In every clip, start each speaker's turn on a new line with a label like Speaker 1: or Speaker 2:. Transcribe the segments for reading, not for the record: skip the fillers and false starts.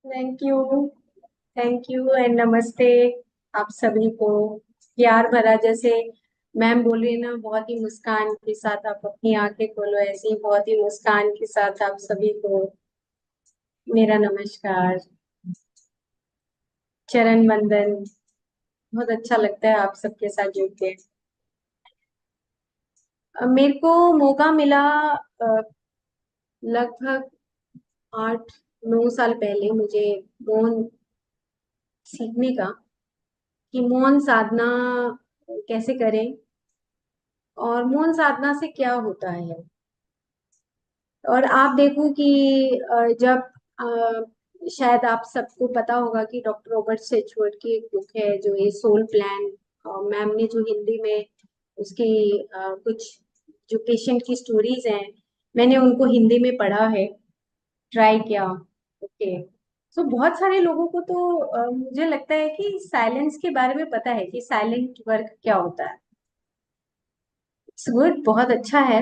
Speaker 1: Thank you. Thank you and नमस्ते आप सभी को। प्यार भरा जैसे मैम बोली ना, बहुत ही मुस्कान के साथ आप अपनी आंखें खोलो, ऐसे ही बहुत ही मुस्कान के साथ आप सभी को मेरा नमस्कार, चरण वंदन। बहुत अच्छा लगता है आप सबके साथ जुड़ के। मेरे को मौका मिला लगभग 8-9 साल पहले मुझे मौन सीखने का, कि मौन साधना कैसे करें और मौन साधना से क्या होता है। और आप देखो कि जब शायद आप सबको पता होगा कि डॉक्टर रॉबर्ट सेचवर्ड की एक बुक है जो ये सोल प्लान, मैम ने जो हिंदी में उसकी कुछ जो पेशेंट की स्टोरीज हैं, मैंने उनको हिंदी में पढ़ा है, ट्राई किया। ओके। सो बहुत सारे लोगों को तो मुझे लगता है कि साइलेंस के बारे में पता है कि साइलेंट वर्क क्या होता है। इट्स गुड, बहुत अच्छा है।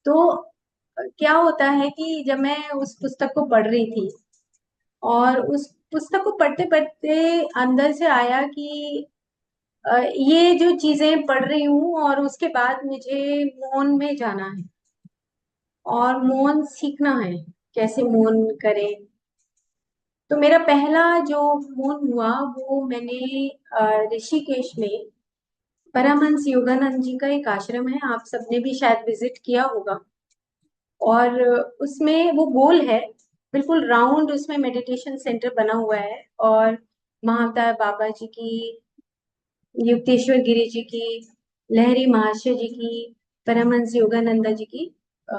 Speaker 1: तो क्या होता है कि जब मैं उस पुस्तक को पढ़ रही थी और उस पुस्तक को पढ़ते पढ़ते अंदर से आया कि ये जो चीजें पढ़ रही हूँ और उसके बाद मुझे मौन में जाना है और मौन सीखना है, कैसे मौन करें। तो मेरा पहला जो मौन हुआ वो मैंने ऋषिकेश में परमहंस योगानंद जी का एक आश्रम है, आप सबने भी शायद विजिट किया होगा। और उसमें वो गोल है, बिल्कुल राउंड, उसमें मेडिटेशन सेंटर बना हुआ है। और महावतार बाबा जी की, युक्तेश्वर गिरी जी की, लहरी महाशय जी की, परमहंस योगानंदा जी की अ,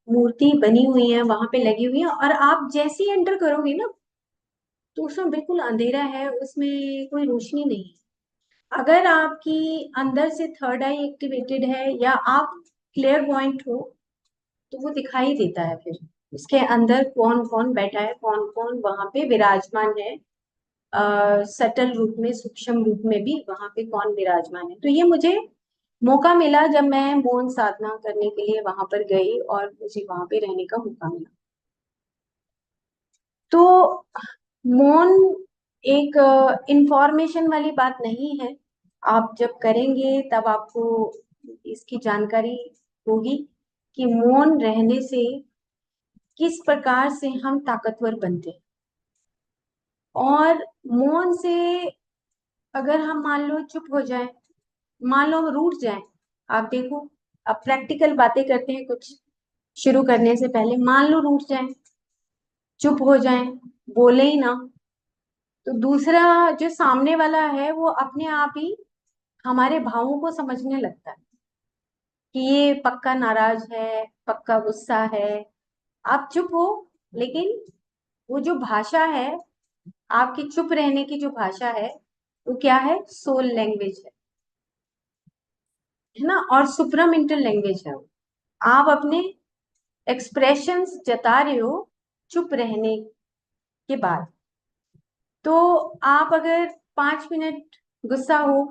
Speaker 1: मूर्ति बनी हुई है, वहां पे लगी हुई है। और आप जैसे ही एंटर करोगे ना, तो उसमें बिल्कुल अंधेरा है, उसमें कोई रोशनी नहीं है। अगर आपकी अंदर से थर्ड आई एक्टिवेटेड है या आप क्लियर पॉइंट हो, तो वो दिखाई देता है फिर उसके अंदर कौन कौन बैठा है, कौन कौन वहां पे विराजमान है। सटल रूप में, सूक्ष्म रूप में भी वहां पे कौन विराजमान है। तो ये मुझे मौका मिला जब मैं मौन साधना करने के लिए वहां पर गई और मुझे वहां पे रहने का मौका मिला। तो मौन एक इंफॉर्मेशन वाली बात नहीं है। आप जब करेंगे तब आपको इसकी जानकारी होगी कि मौन रहने से किस प्रकार से हम ताकतवर बनते हैं। और मौन से अगर हम मान लो चुप हो जाएं, मान लो हम रूठ जाएं, आप देखो, अब प्रैक्टिकल बातें करते हैं कुछ शुरू करने से पहले। मान लो रूठ जाएं, चुप हो जाएं, बोले ही ना, तो दूसरा जो सामने वाला है वो अपने आप ही हमारे भावों को समझने लगता है कि ये पक्का नाराज है, पक्का गुस्सा है। आप चुप हो, लेकिन वो जो भाषा है, आपकी चुप रहने की जो भाषा है, वो क्या है? सोल लैंग्वेज है ना, और सुप्रामेंटल लैंग्वेज है वो। आप अपने एक्सप्रेशंस जता रहे हो चुप रहने के बाद। तो आप अगर 5 मिनट गुस्सा हो,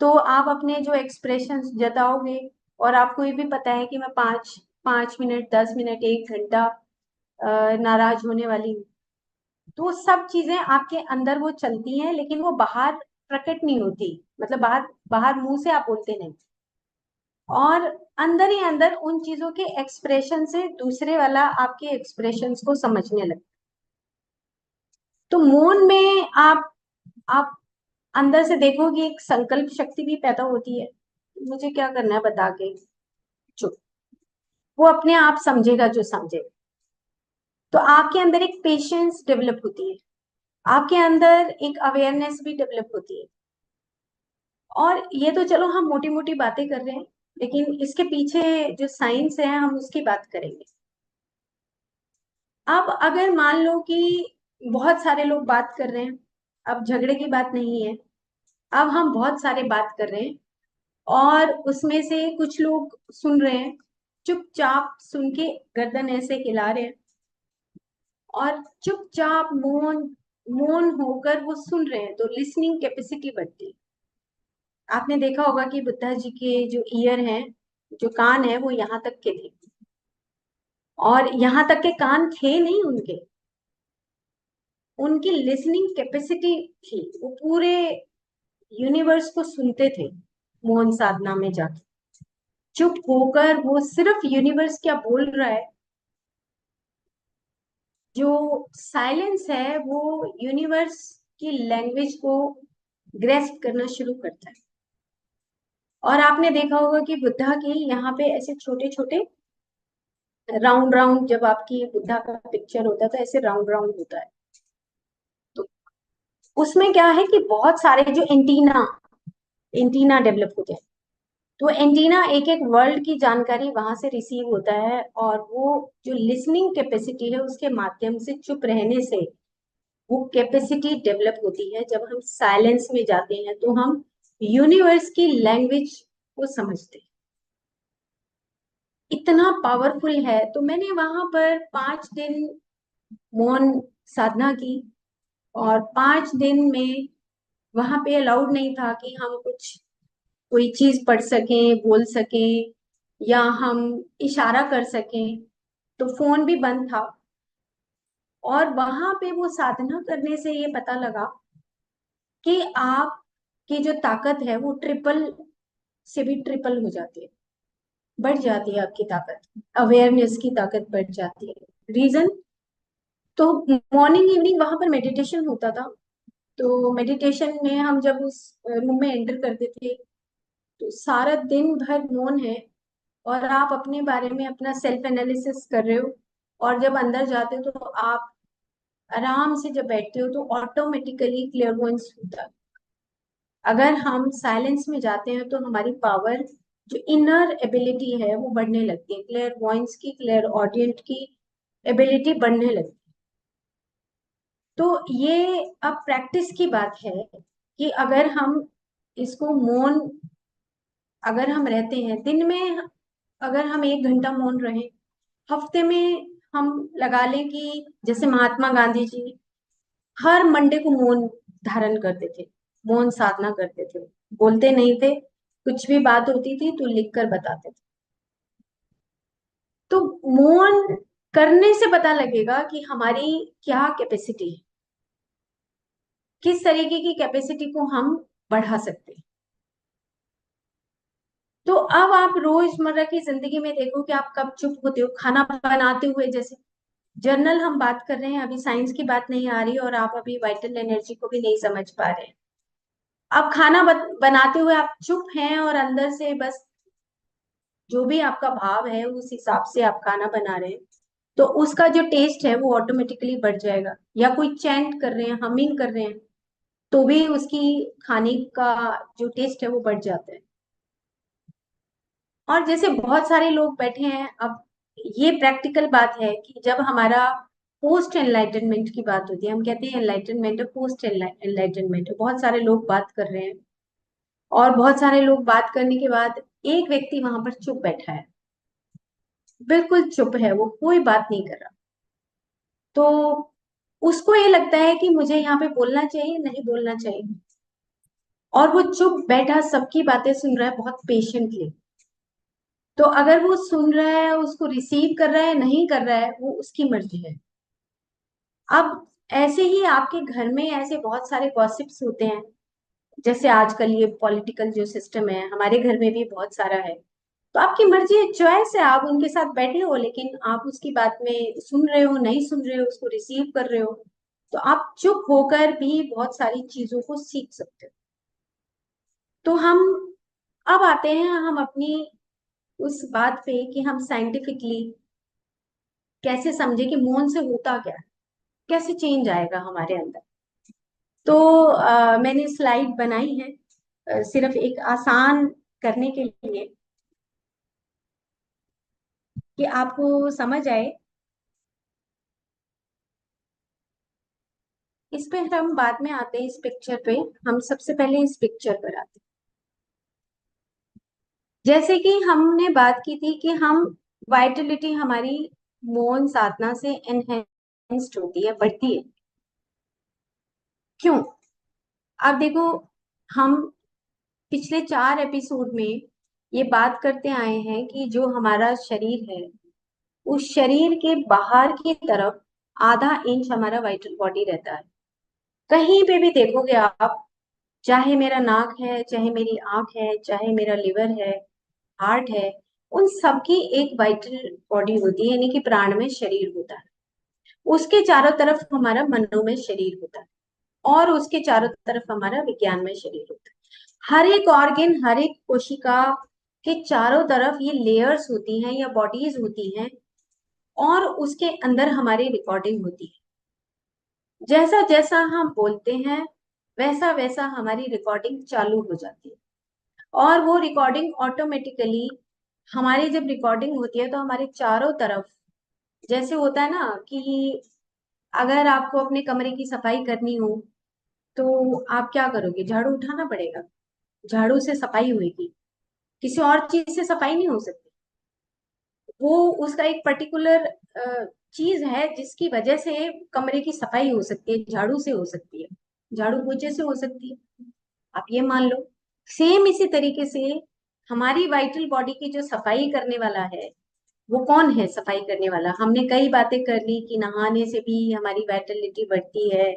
Speaker 1: तो आप अपने जो एक्सप्रेशंस जताओगे, और आपको ये भी पता है कि मैं 5 5 मिनट, 10 मिनट, 1 घंटा नाराज होने वाली हूँ। तो वो सब चीजें आपके अंदर वो चलती हैं, लेकिन वो बाहर प्रकट नहीं होती, मतलब बाहर बाहर मुंह से आप बोलते नहीं। और अंदर ही अंदर उन चीजों के एक्सप्रेशन से दूसरे वाला आपके एक्सप्रेशंस को समझने लगता। तो मौन में आप अंदर से देखोगे एक संकल्प शक्ति भी पैदा होती है, मुझे क्या करना है बता के चुप। वो अपने आप समझेगा जो समझेगा। तो आपके अंदर एक पेशेंस डेवलप होती है, आपके अंदर एक अवेयरनेस भी डेवलप होती है। और ये तो चलो हम मोटी मोटी बातें कर रहे हैं, लेकिन इसके पीछे जो साइंस है हम उसकी बात करेंगे। अब अगर मान लो कि बहुत सारे लोग बात कर रहे हैं, अब झगड़े की बात नहीं है, अब हम बहुत सारे बात कर रहे हैं और उसमें से कुछ लोग सुन रहे हैं, चुपचाप सुन के गर्दन ऐसे हिला रहे हैं और चुपचाप मौन मौन होकर वो सुन रहे हैं, तो लिसनिंग कैपेसिटी बढ़ती है। आपने देखा होगा कि बुद्धा जी के जो ईयर हैं, जो कान है, वो यहाँ तक के थे। और यहाँ तक के कान थे नहीं उनके, उनकी लिसनिंग कैपेसिटी थी, वो पूरे यूनिवर्स को सुनते थे मौन साधना में जाके। चुप होकर वो सिर्फ यूनिवर्स क्या बोल रहा है, जो साइलेंस है वो यूनिवर्स की लैंग्वेज को ग्रेस्प करना शुरू करता है। और आपने देखा होगा कि बुद्धा की यहाँ पे ऐसे छोटे छोटे राउंड राउंड, जब आपकी बुद्धा का पिक्चर होता है तो ऐसे राउंड राउंड होता है। तो उसमें क्या है कि बहुत सारे जो एंटीना एंटीना डेवलप होते हैं, तो एंटीना एक एक वर्ल्ड की जानकारी वहां से रिसीव होता है, और वो जो लिसनिंग कैपेसिटी है उसके माध्यम से चुप रहने से वो कैपेसिटी डेवलप होती है। जब हम साइलेंस में जाते हैं तो हम यूनिवर्स की लैंग्वेज को समझते हैं। इतना पावरफुल है। तो मैंने वहां पर 5 दिन मौन साधना की, और 5 दिन में वहां पे अलाउड नहीं था कि हम कुछ कोई चीज पढ़ सकें, बोल सकें, या हम इशारा कर सकें। तो फोन भी बंद था। और वहां पे वो साधना करने से ये पता लगा कि आपकी जो ताकत है वो ट्रिपल से भी ट्रिपल हो जाती है, बढ़ जाती है आपकी ताकत, अवेयरनेस की ताकत बढ़ जाती है। रीजन, तो मॉर्निंग इवनिंग वहां पर मेडिटेशन होता था। तो मेडिटेशन में हम जब उस रूम में एंटर करते थे तो सारा दिन भर मौन है, और आप अपने बारे में अपना सेल्फ एनालिसिस कर रहे हो। और जब अंदर जाते हो तो आप आराम से जब बैठते हो तो ऑटोमेटिकली क्लियरवॉइंस होता है। अगर हम साइलेंस में जाते हैं तो हमारी पावर, जो इनर एबिलिटी है वो बढ़ने लगती है, क्लियर वॉइस की, क्लियर ऑडियंट की एबिलिटी बढ़ने लगती है। तो ये अब प्रैक्टिस की बात है कि अगर हम इसको मौन, अगर हम रहते हैं दिन में, अगर हम 1 घंटा मौन रहे, हफ्ते में हम लगा लें कि जैसे महात्मा गांधी जी हर मंडे को मौन धारण करते थे, मौन साधना करते थे, बोलते नहीं थे, कुछ भी बात होती थी तो लिख कर बताते थे। तो मौन करने से पता लगेगा कि हमारी क्या कैपेसिटी है, किस तरीके की कैपेसिटी को हम बढ़ा सकते हैं। तो अब आप रोजमर्रा की जिंदगी में देखो कि आप कब चुप होते हो, खाना बनाते हुए जैसे, जर्नल हम बात कर रहे हैं, अभी साइंस की बात नहीं आ रही, और आप अभी वाइटल एनर्जी को भी नहीं समझ पा रहे हैं। आप खाना बनाते हुए आप चुप हैं, और अंदर से बस जो भी आपका भाव है उस हिसाब से आप खाना बना रहे हैं, तो उसका जो टेस्ट है वो ऑटोमेटिकली बढ़ जाएगा। या कोई चैंट कर रहे हैं, हमिंग कर रहे हैं, तो भी उसकी खाने का जो टेस्ट है वो बढ़ जाता है। और जैसे बहुत सारे लोग बैठे हैं, अब ये प्रैक्टिकल बात है कि जब हमारा पोस्ट एनलाइटनमेंट की बात होती है, हम कहते हैं एनलाइटनमेंट, पोस्ट एनलाइटनमेंट, बहुत सारे लोग बात कर रहे हैं, और बहुत सारे लोग बात करने के बाद एक व्यक्ति वहां पर चुप बैठा है, बिल्कुल चुप है, वो कोई बात नहीं कर रहा। तो उसको ये लगता है कि मुझे यहाँ पे बोलना चाहिए, नहीं बोलना चाहिए, और वो चुप बैठा सबकी बातें सुन रहा है बहुत पेशेंटली। तो अगर वो सुन रहा है, उसको रिसीव कर रहा है, नहीं कर रहा है, वो उसकी मर्जी है। अब ऐसे ही आपके घर में ऐसे बहुत सारे गॉसिप्स होते हैं, जैसे आजकल ये पॉलिटिकल जो सिस्टम है हमारे घर में भी बहुत सारा है। तो आपकी मर्जी है, चॉइस है, आप उनके साथ बैठे हो, लेकिन आप उसकी बात में सुन रहे हो, नहीं सुन रहे हो, उसको रिसीव कर रहे हो। तो आप चुप होकर भी बहुत सारी चीजों को सीख सकते हो। तो हम अब आते हैं हम अपनी उस बात पे कि हम साइंटिफिकली कैसे समझे कि मौन से होता क्या है, कैसे चेंज आएगा हमारे अंदर। तो मैंने स्लाइड बनाई है सिर्फ एक आसान करने के लिए, कि आपको समझ आए। इस पे हम बाद में आते हैं, इस पिक्चर पे। हम सबसे पहले इस पिक्चर पर आते हैं। जैसे कि हमने बात की थी कि हम वाइटलिटी हमारी मौन साधना से एनहेंस्ड होती है, बढ़ती है। क्यों? अब देखो, हम पिछले 4 एपिसोड में ये बात करते आए हैं कि जो हमारा शरीर है उस शरीर के बाहर की तरफ आधा इंच हमारा वाइटल बॉडी रहता है। कहीं पे भी देखोगे आप, चाहे मेरा नाक है, चाहे मेरी आंख है, चाहे मेरा लिवर है, हार्ट है, उन सबकी एक वाइटल बॉडी होती है, यानी कि प्राणमय शरीर होता है। उसके चारों तरफ हमारा मनोमय शरीर होता है और उसके चारों तरफ हमारा विज्ञानमय शरीर होता है। हर एक ऑर्गन, हर एक कोशिका के चारों तरफ ये लेयर्स होती हैं या बॉडीज होती हैं और उसके अंदर हमारी रिकॉर्डिंग होती है। जैसा जैसा हम बोलते हैं वैसा वैसा हमारी रिकॉर्डिंग चालू हो जाती है और वो रिकॉर्डिंग ऑटोमेटिकली, हमारी जब रिकॉर्डिंग होती है तो हमारे चारों तरफ, जैसे होता है ना कि अगर आपको अपने कमरे की सफाई करनी हो तो आप क्या करोगे, झाड़ू उठाना पड़ेगा, झाड़ू से सफाई होगी, किसी और चीज से सफाई नहीं हो सकती। वो उसका एक पर्टिकुलर चीज है जिसकी वजह से कमरे की सफाई हो सकती है, झाड़ू से हो सकती है, झाड़ू पोछे से हो सकती है, आप ये मान लो। सेम इसी तरीके से हमारी वाइटल बॉडी की जो सफाई करने वाला है, वो कौन है सफाई करने वाला? हमने कई बातें कर ली कि नहाने से भी हमारी वाइटलिटी बढ़ती है,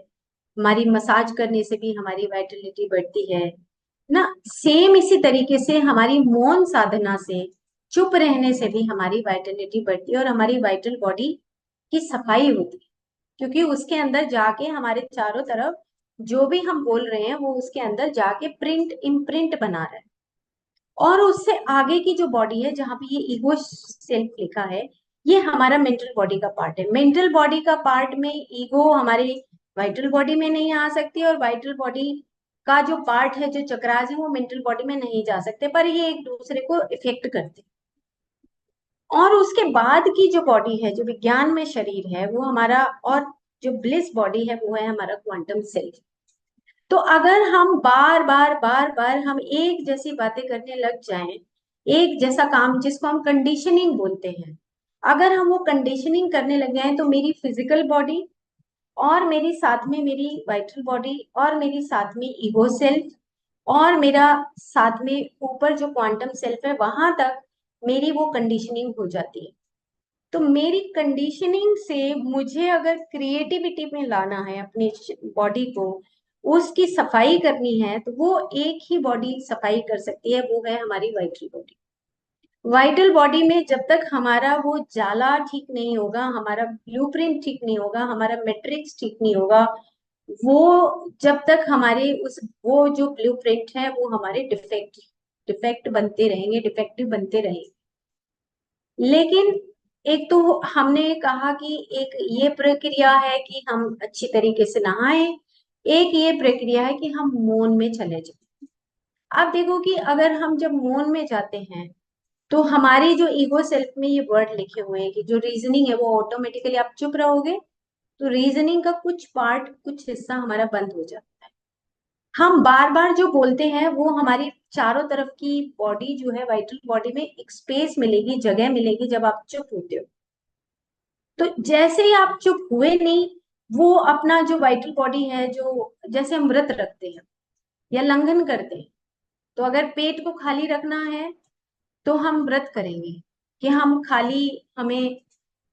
Speaker 1: हमारी मसाज करने से भी हमारी वाइटलिटी बढ़ती है ना। सेम इसी तरीके से हमारी मौन साधना से, चुप रहने से भी हमारी वाइटलिटी बढ़ती है और हमारी वाइटल बॉडी की सफाई होती है, क्योंकि उसके अंदर जाके हमारे चारों तरफ जो भी हम बोल रहे हैं वो उसके अंदर जाके प्रिंट इम्प्रिंट बना रहा है। और उससे आगे की जो बॉडी है जहाँ पे ये ईगो सेल्फ लिखा है, ये हमारा मेंटल बॉडी का पार्ट है। मेंटल बॉडी का पार्ट में ईगो हमारी वाइटल बॉडी में नहीं आ सकती और वाइटल बॉडी का जो पार्ट है, जो चक्रास है, वो मेंटल बॉडी में नहीं जा सकते, पर ये एक दूसरे को इफेक्ट करते हैं। और उसके बाद की जो बॉडी है, जो विज्ञान में शरीर है, वो हमारा, और जो ब्लिस बॉडी है वो है हमारा क्वांटम सेल्फ। तो अगर हम बार बार बार बार हम एक जैसी बातें करने लग जाएं, एक जैसा काम जिसको हम कंडीशनिंग बोलते हैं, अगर हम वो कंडीशनिंग करने लग जाएं तो मेरी फिजिकल बॉडी और मेरी साथ में मेरी वाइटल बॉडी और मेरी साथ में ईगो सेल्फ और मेरा साथ में ऊपर जो क्वांटम सेल्फ है, वहां तक मेरी वो कंडीशनिंग हो जाती है। तो मेरी कंडीशनिंग से मुझे अगर क्रिएटिविटी में लाना है अपनी बॉडी को, उसकी सफाई करनी है, तो वो एक ही बॉडी सफाई कर सकती है, वो है हमारी वाइटल बॉडी। वाइटल बॉडी में जब तक हमारा वो जाला ठीक नहीं होगा, हमारा ब्लूप्रिंट ठीक नहीं होगा, हमारा मैट्रिक्स ठीक नहीं होगा, वो जब तक हमारे उस वो जो ब्लूप्रिंट है वो हमारे डिफेक्ट डिफेक्ट बनते रहेंगे, डिफेक्टिव बनते रहेंगे। लेकिन एक तो हमने कहा कि एक ये प्रक्रिया है कि हम अच्छी तरीके से नहाएं, एक ये प्रक्रिया है कि हम मौन में चले जाएं। अब देखो कि अगर हम जब मौन में जाते हैं तो हमारी जो ईगो सेल्फ में ये वर्ड लिखे हुए हैं कि जो रीजनिंग है वो ऑटोमेटिकली, आप चुप रहोगे तो रीजनिंग का कुछ पार्ट, कुछ हिस्सा हमारा बंद हो जाता है। हम बार बार जो बोलते हैं वो हमारी चारों तरफ की बॉडी जो है, वाइटल बॉडी में एक स्पेस मिलेगी, जगह मिलेगी जब आप चुप होते हो। तो जैसे ही आप चुप हुए नहीं, वो अपना जो वाइटल बॉडी है, जो जैसे हम व्रत रखते हैं या लंघन करते हैं, तो अगर पेट को खाली रखना है तो हम व्रत करेंगे कि हम खाली, हमें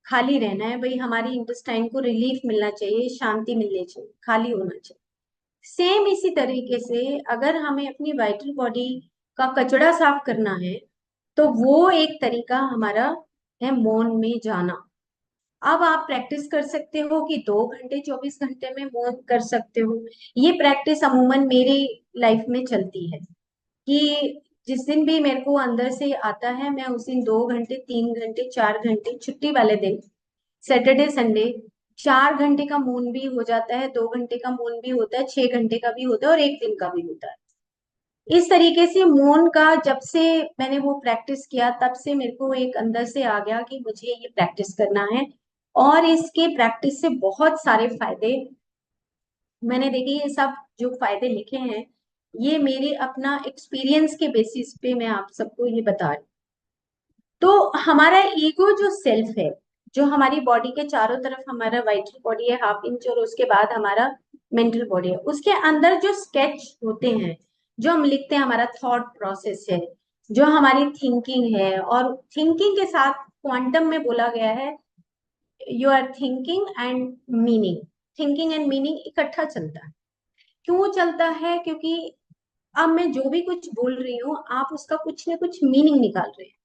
Speaker 1: खाली रहना है भाई, हमारी इंटेस्टाइन को रिलीफ मिलना चाहिए, शांति मिलनी चाहिए, खाली होना चाहिए। सेम इसी तरीके से अगर हमें अपनी वाइटल बॉडी का कचरा साफ करना है तो वो एक तरीका हमारा है मौन में जाना। अब आप प्रैक्टिस कर सकते हो कि 2 घंटे 24 घंटे में मौन कर सकते हो। ये प्रैक्टिस अमूमन मेरी लाइफ में चलती है कि जिस दिन भी मेरे को अंदर से आता है, मैं उस दिन 2 घंटे 3 घंटे 4 घंटे, छुट्टी वाले दिन सैटरडे संडे 4 घंटे का मौन भी हो जाता है, 2 घंटे का मौन भी होता है, 6 घंटे का भी होता है और एक दिन का भी होता है। इस तरीके से मौन का जब से मैंने वो प्रैक्टिस किया, तब से मेरे को एक अंदर से आ गया कि मुझे ये प्रैक्टिस करना है। और इसके प्रैक्टिस से बहुत सारे फायदे मैंने देखे। ये सब जो फायदे लिखे हैं, ये मेरे अपना एक्सपीरियंस के बेसिस पे मैं आप सबको ये बता रही। तो हमारा ईगो जो सेल्फ है, जो हमारी बॉडी के चारों तरफ हमारा वाइटल बॉडी है 1/2 इंच, और उसके बाद हमारा मेंटल बॉडी है, उसके अंदर जो स्केच होते हैं, जो हम लिखते हैं, हमारा थॉट प्रोसेस है, जो हमारी थिंकिंग है, और थिंकिंग के साथ क्वांटम में बोला गया है you are thinking and meaning, thinking and meaning इकट्ठा चलता है। क्यों चलता है? क्योंकि अब मैं जो भी कुछ बोल रही हूँ आप उसका कुछ ना कुछ मीनिंग निकाल रहे हैं।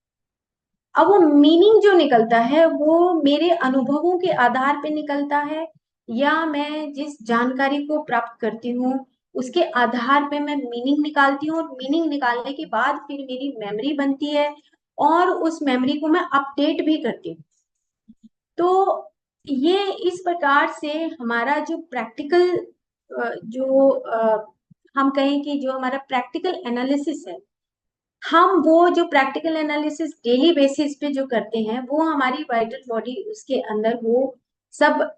Speaker 1: अब वो मीनिंग जो निकलता है वो मेरे अनुभवों के आधार पे निकलता है, या मैं जिस जानकारी को प्राप्त करती हूँ उसके आधार पे मैं मीनिंग निकालती हूँ, और मीनिंग निकालने के बाद फिर मेरी मेमोरी बनती है और उस मेमोरी को मैं अपडेट भी करती हूँ। तो ये इस प्रकार से हमारा जो प्रैक्टिकल जो हम कहें कि जो हमारा प्रैक्टिकल एनालिसिस है, हम वो जो प्रैक्टिकल एनालिसिस डेली बेसिस पे जो करते हैं वो हमारी वाइटल बॉडी उसके अंदर वो सब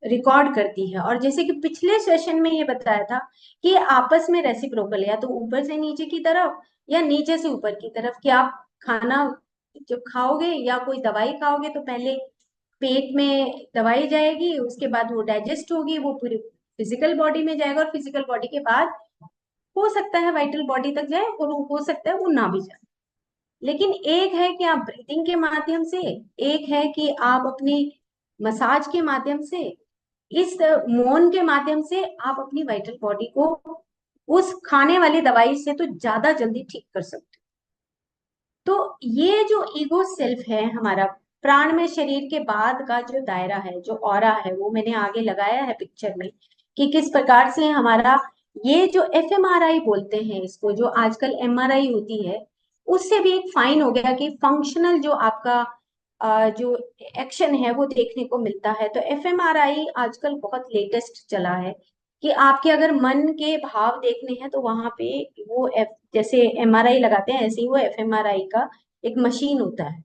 Speaker 1: रिकॉर्ड करती है। और जैसे कि पिछले सेशन में ये बताया था कि आपस में रेसिप्रोकल, या तो ऊपर से नीचे की तरफ या नीचे से ऊपर की तरफ, कि आप खाना जब खाओगे या कोई दवाई खाओगे तो पहले पेट में दवाई जाएगी, उसके बाद वो डाइजेस्ट होगी, वो पूरी फिजिकल बॉडी में जाएगा, और फिजिकल बॉडी के बाद हो सकता है वाइटल बॉडी तक जाए और हो सकता है वो ना भी जाए। लेकिन एक है कि आप ब्रीथिंग के माध्यम से, एक है कि आप अपनी मसाज के माध्यम से, इस मौन के माध्यम से आप अपनी वाइटल बॉडी को उस खाने वाली दवाई से तो ज्यादा जल्दी ठीक कर सकते हो। तो ये जो ईगो सेल्फ है हमारा, प्राण में शरीर के बाद का जो दायरा है, जो ऑरा है, वो मैंने आगे लगाया है पिक्चर में कि किस प्रकार से हमारा ये जो एफएमआरआई बोलते हैं इसको, जो आजकल एमआरआई होती है, उससे भी एक फाइन हो गया कि फंक्शनल जो आपका जो एक्शन है वो देखने को मिलता है। तो एफएमआरआई आजकल बहुत लेटेस्ट चला है कि आपके अगर मन के भाव देखने हैं तो वहां पे वो जैसे एमआरआई लगाते हैं ऐसे ही वो एफएमआरआई का एक मशीन होता है।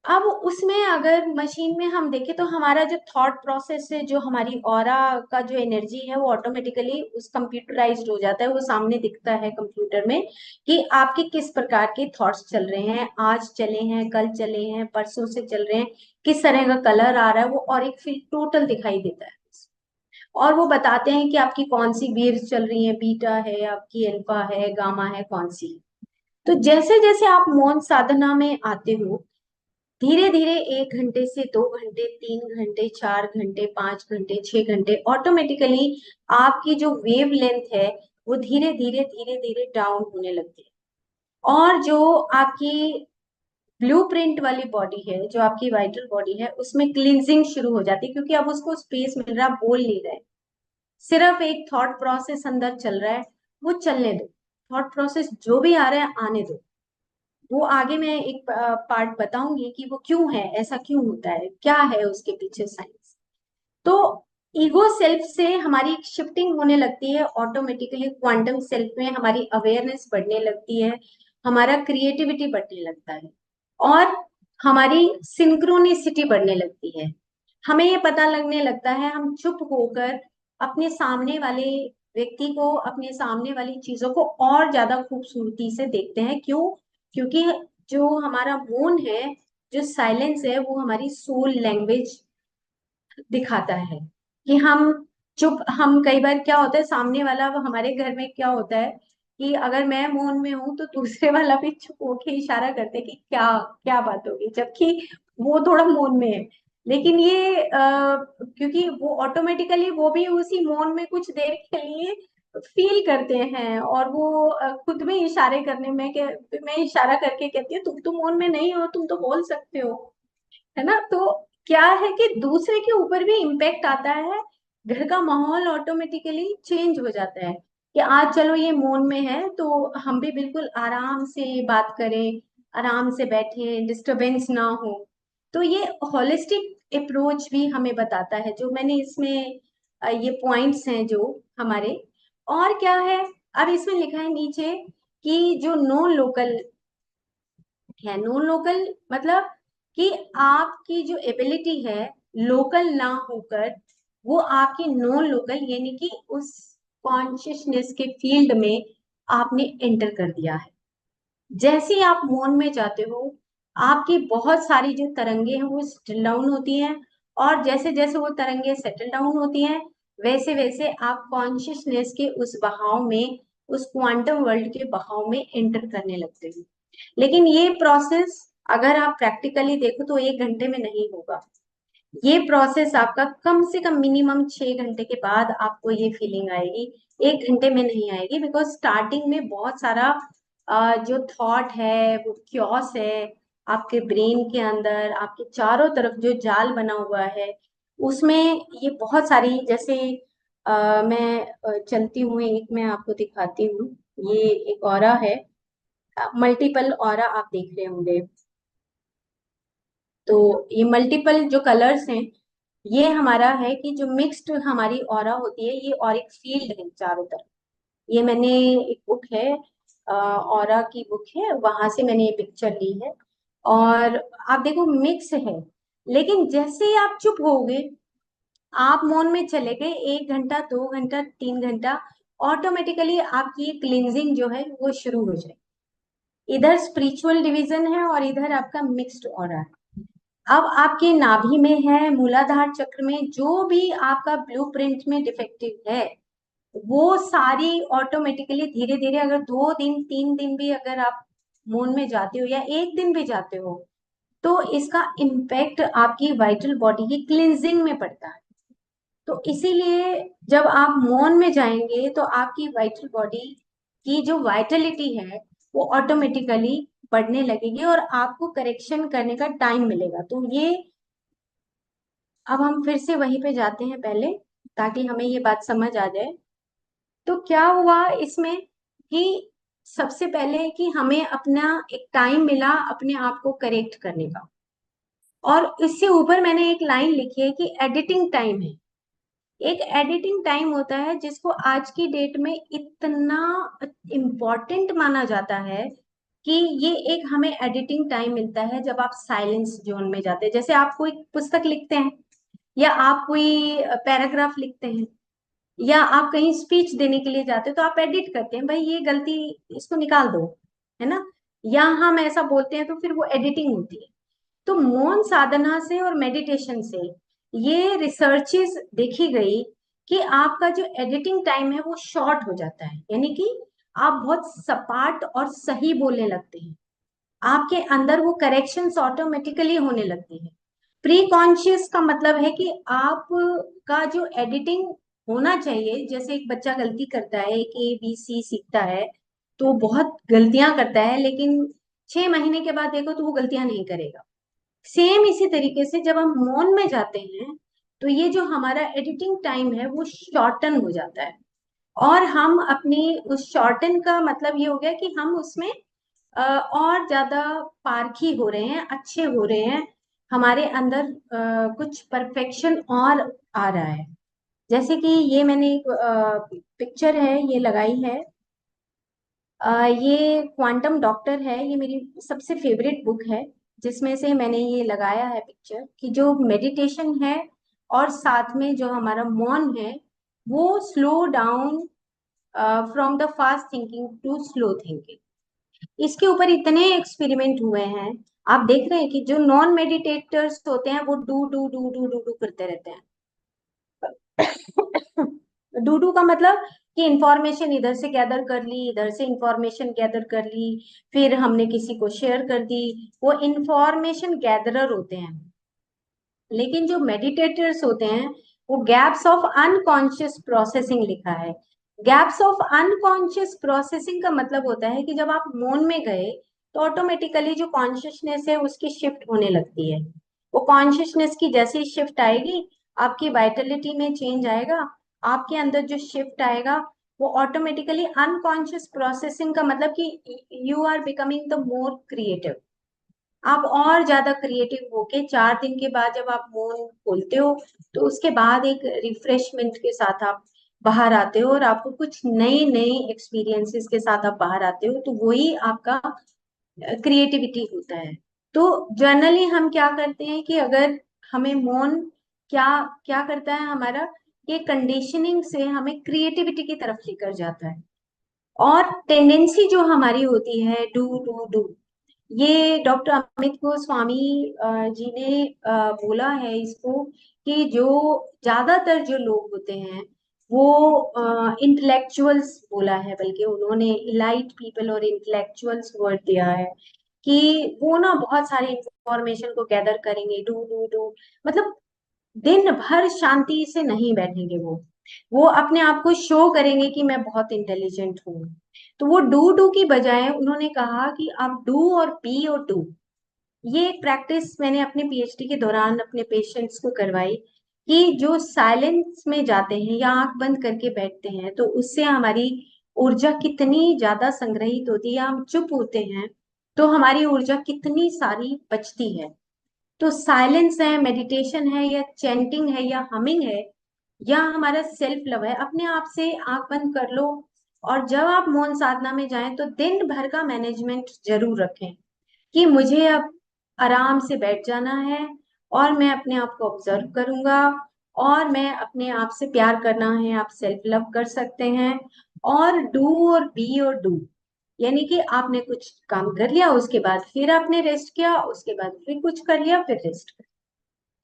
Speaker 1: अब उसमें अगर मशीन में हम देखें तो हमारा जो थॉट प्रोसेस है, जो हमारी ऑरा का जो एनर्जी है वो ऑटोमेटिकली उस कंप्यूटराइज्ड हो जाता है, वो सामने दिखता है कंप्यूटर में कि आपके किस प्रकार के थॉट्स चल रहे हैं, आज चले हैं, कल चले हैं, परसों से चल रहे हैं, किस तरह का कलर आ रहा है, वो और एक फिर टोटल दिखाई देता है। और वो बताते हैं कि आपकी कौन सी वेव्स चल रही है, बीटा है, आपकी अल्फा है, गामा है, कौन सी। तो जैसे जैसे आप मौन साधना में आते हो, धीरे धीरे 1 घंटे से 2 घंटे, 3 घंटे, 4 घंटे, 5 घंटे, 6 घंटे, ऑटोमेटिकली आपकी जो वेव लेंथ है वो धीरे धीरे धीरे धीरे डाउन होने लगती है। और जो आपकी ब्लूप्रिंट वाली बॉडी है, जो आपकी वाइटल बॉडी है, उसमें क्लींजिंग शुरू हो जाती है, क्योंकि अब उसको स्पेस मिल रहा, बोल नहीं रहे, सिर्फ एक थॉट प्रोसेस अंदर चल रहा है, वो चलने दो, थॉट प्रोसेस जो भी आ रहा है आने दो। वो आगे मैं एक पार्ट बताऊंगी कि वो क्यों है, ऐसा क्यों होता है, क्या है उसके पीछे साइंस। तो ईगो सेल्फ से हमारी शिफ्टिंग होने लगती है ऑटोमेटिकली, क्वांटम सेल्फ में हमारी अवेयरनेस बढ़ने लगती है, हमारा क्रिएटिविटी बढ़ने लगता है, और हमारी सिंक्रोनिसिटी बढ़ने लगती है। हमें ये पता लगने लगता है, हम चुप होकर अपने सामने वाले व्यक्ति को, अपने सामने वाली चीजों को और ज्यादा खूबसूरती से देखते हैं। क्यों? क्योंकि जो हमारा मौन है, जो साइलेंस है, वो हमारी सोल लैंग्वेज दिखाता है कि हम चुप, हम कई बार क्या होता है, सामने वाला, हमारे घर में क्या होता है कि अगर मैं मौन में हूं तो दूसरे वाला भी चुप होके इशारा करते हैं कि क्या क्या बात होगी, जबकि वो थोड़ा मौन में है। लेकिन ये क्योंकि वो ऑटोमेटिकली वो भी उसी मौन में कुछ देर के लिए फील करते हैं, और वो खुद में इशारे करने में, मैं इशारा करके कहती हूँ तुम तो मौन में नहीं हो, तुम तो बोल सकते हो, है ना। तो क्या है कि दूसरे के ऊपर भी इम्पेक्ट आता है, घर का माहौल ऑटोमेटिकली चेंज हो जाता है कि आज चलो ये मौन में है तो हम भी बिल्कुल आराम से बात करें, आराम से बैठे, डिस्टरबेंस ना हो। तो ये होलिस्टिक अप्रोच भी हमें बताता है, जो मैंने इसमें ये पॉइंट्स हैं जो हमारे। और क्या है, अब इसमें लिखा है नीचे कि जो नॉन लोकल है, नॉन लोकल मतलब कि आपकी जो एबिलिटी है लोकल ना होकर, वो आपकी नॉन लोकल, यानी कि उस कॉन्शियसनेस के फील्ड में आपने एंटर कर दिया है। जैसे ही आप मौन में जाते हो, आपकी बहुत सारी जो तरंगे हैं वो सेटल डाउन होती हैं, और जैसे जैसे वो तरंगे सेटल डाउन होती हैं वैसे वैसे आप कॉन्शियसनेस के उस बहाव में, उस क्वांटम वर्ल्ड के बहाव में एंटर करने लगते हो। लेकिन ये प्रोसेस अगर आप प्रैक्टिकली देखो तो 1 घंटे में नहीं होगा। ये प्रोसेस आपका कम से कम मिनिमम 6 घंटे के बाद आपको ये फीलिंग आएगी, 1 घंटे में नहीं आएगी। बिकॉज स्टार्टिंग में बहुत सारा जो थॉट है, वो क्योस है आपके ब्रेन के अंदर, आपके चारों तरफ जो जाल बना हुआ है उसमें ये बहुत सारी, जैसे मैं चलती हूँ, एक मैं आपको दिखाती हूँ। ये एक ऑरा है, मल्टीपल ऑरा आप देख रहे होंगे। तो ये मल्टीपल जो कलर्स हैं, ये हमारा है कि जो मिक्स्ड हमारी ऑरा होती है, ये और एक फील्ड है चारों तरफ। ये मैंने एक बुक है, ऑरा की बुक है, वहां से मैंने ये पिक्चर ली है। और आप देखो मिक्स है, लेकिन जैसे ही आप चुप होगे, आप मौन में चले गए, 1 घंटा 2 घंटा 3 घंटा, ऑटोमेटिकली आपकी क्लिनजिंग जो है वो शुरू हो जाए। इधर स्पिरिचुअल डिवीजन है और इधर आपका मिक्स्ड ऑरा है। अब आपके नाभि में है, मूलाधार चक्र में जो भी आपका ब्लूप्रिंट में डिफेक्टिव है, वो सारी ऑटोमेटिकली धीरे धीरे, अगर 2 दिन 3 दिन भी अगर आप मौन में जाते हो या 1 दिन भी जाते हो, तो इसका इम्पैक्ट आपकी वाइटल बॉडी की क्लिनजिंग में पड़ता है। तो इसीलिए जब आप मौन में जाएंगे तो आपकी वाइटल बॉडी की जो वाइटलिटी है वो ऑटोमेटिकली बढ़ने लगेगी और आपको करेक्शन करने का टाइम मिलेगा। तो ये, अब हम फिर से वहीं पे जाते हैं पहले, ताकि हमें ये बात समझ आ जाए। तो क्या हुआ इसमें कि सबसे पहले कि हमें अपना एक टाइम मिला अपने आप को करेक्ट करने का, और इससे ऊपर मैंने एक लाइन लिखी है कि एडिटिंग टाइम है। एक एडिटिंग टाइम होता है जिसको आज की डेट में इतना इम्पोर्टेंट माना जाता है कि ये एक हमें एडिटिंग टाइम मिलता है जब आप साइलेंस जोन में जाते हैं। जैसे आप कोई पुस्तक लिखते हैं या आप कोई पैराग्राफ लिखते हैं या आप कहीं स्पीच देने के लिए जाते हो, तो आप एडिट करते हैं, भाई ये गलती, इसको निकाल दो, है ना। या हम ऐसा बोलते हैं तो फिर वो एडिटिंग होती है। तो मौन साधना से और मेडिटेशन से ये रिसर्चेस देखी गई कि आपका जो एडिटिंग टाइम है वो शॉर्ट हो जाता है, यानी कि आप बहुत सपाट और सही बोलने लगते हैं। आपके अंदर वो करेक्शंस ऑटोमेटिकली होने लगती है। प्री कॉन्शियस का मतलब है कि आप का जो एडिटिंग होना चाहिए, जैसे एक बच्चा गलती करता है, एक ABC सीखता है तो बहुत गलतियां करता है, लेकिन 6 महीने के बाद देखो तो वो गलतियां नहीं करेगा। सेम इसी तरीके से जब हम मौन में जाते हैं तो ये जो हमारा एडिटिंग टाइम है वो शॉर्टन हो जाता है। और हम अपनी उस शॉर्टन का मतलब ये हो गया कि हम उसमें और ज्यादा पारखी हो रहे हैं, अच्छे हो रहे हैं, हमारे अंदर कुछ परफेक्शन और आ रहा है। जैसे कि ये मैंने एक पिक्चर है ये लगाई है, ये क्वांटम डॉक्टर है, ये मेरी सबसे फेवरेट बुक है, जिसमें से मैंने ये लगाया है पिक्चर कि जो मेडिटेशन है और साथ में जो हमारा मौन है वो slow down from the fast thinking to slow thinking. इसके ऊपर इतने एक्सपेरिमेंट हुए हैं। आप देख रहे हैं कि जो नॉन मेडिटेटर्स होते हैं वो do do do do do do करते रहते हैं। डूडू का मतलब कि इंफॉर्मेशन इधर से गैदर कर ली, इधर से इंफॉर्मेशन गैदर कर ली, फिर हमने किसी को शेयर कर दी, वो इंफॉर्मेशन गैदरर होते हैं। लेकिन जो मेडिटेटर्स होते हैं वो गैप्स ऑफ अनकॉन्शियस प्रोसेसिंग लिखा है। गैप्स ऑफ अनकॉन्शियस प्रोसेसिंग का मतलब होता है कि जब आप मौन में गए तो ऑटोमेटिकली जो कॉन्शियसनेस है उसकी शिफ्ट होने लगती है। वो कॉन्शियसनेस की जैसे ही शिफ्ट आएगी, आपकी वाइटलिटी में चेंज आएगा, आपके अंदर जो शिफ्ट आएगा वो ऑटोमेटिकली अनकॉन्शियस प्रोसेसिंग का मतलब कि you are becoming the more creative. आप और ज्यादा क्रिएटिव होके 4 दिन के बाद जब आप मौन खोलते हो तो उसके बाद एक रिफ्रेशमेंट के साथ आप बाहर आते हो और आपको कुछ नए नए एक्सपीरियंसेस के साथ आप बाहर आते हो, तो वही आपका क्रिएटिविटी होता है। तो जनरली हम क्या करते हैं कि अगर हमें मौन क्या क्या करता है हमारा, ये कंडीशनिंग से हमें क्रिएटिविटी की तरफ लेकर जाता है। और टेंडेंसी जो हमारी होती है डू डू डू, ये डॉक्टर अमित गोस्वामी जी ने बोला है इसको कि जो ज्यादातर जो लोग होते हैं वो इंटेलेक्चुअल्स बोला है, बल्कि उन्होंने इलाइट पीपल और इंटेलेक्चुअल्स वर्ड दिया है कि वो ना बहुत सारी इंफॉर्मेशन को गैदर करेंगे, डू डू डू, मतलब दिन भर शांति से नहीं बैठेंगे वो अपने आप को शो करेंगे कि मैं बहुत इंटेलिजेंट हूँ। तो वो डू डू की बजाय उन्होंने कहा कि आप डू और बी और डू। ये एक प्रैक्टिस मैंने अपने पीएचडी के दौरान अपने पेशेंट्स को करवाई कि जो साइलेंस में जाते हैं या आंख बंद करके बैठते हैं तो उससे हमारी ऊर्जा कितनी ज्यादा संग्रहित होती है, या हम चुप होते हैं तो हमारी ऊर्जा कितनी सारी बचती है। तो साइलेंस है, मेडिटेशन है, या चैंटिंग है, या हमिंग है, या हमारा सेल्फ लव है, अपने आप से आंख बंद कर लो और जब आप मौन साधना में जाएं तो दिन भर का मैनेजमेंट जरूर रखें कि मुझे अब आराम से बैठ जाना है और मैं अपने आप को ऑब्जर्व करूंगा और मैं अपने आप से प्यार करना है, आप सेल्फ लव कर सकते हैं। और डू और बी और डू, यानी कि आपने कुछ काम कर लिया, उसके बाद फिर आपने रेस्ट किया, उसके बाद फिर कुछ कर लिया, फिर रेस्ट।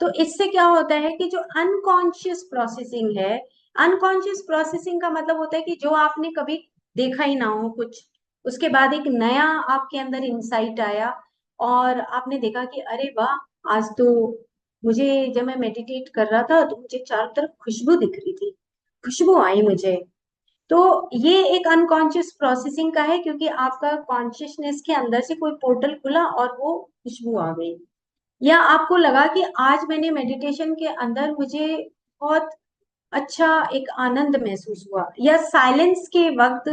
Speaker 1: तो इससे क्या होता है कि जो अनकॉन्शियस प्रोसेसिंग है, अनकॉन्शियस प्रोसेसिंग का मतलब होता है कि जो आपने कभी देखा ही ना हो कुछ, उसके बाद एक नया आपके अंदर इंसाइट आया और आपने देखा कि अरे वाह, आज तो मुझे, जब मैं मेडिटेट कर रहा था तो मुझे चारों तरफ खुशबू दिख रही थी, खुशबू आई मुझे। तो ये एक अनकॉन्शियस प्रोसेसिंग का है, क्योंकि आपका कॉन्शियसनेस के अंदर से कोई पोर्टल खुला और वो खुशबू आ गई। या आपको लगा कि आज मैंने मेडिटेशन के अंदर मुझे बहुत अच्छा एक आनंद महसूस हुआ, या साइलेंस के वक्त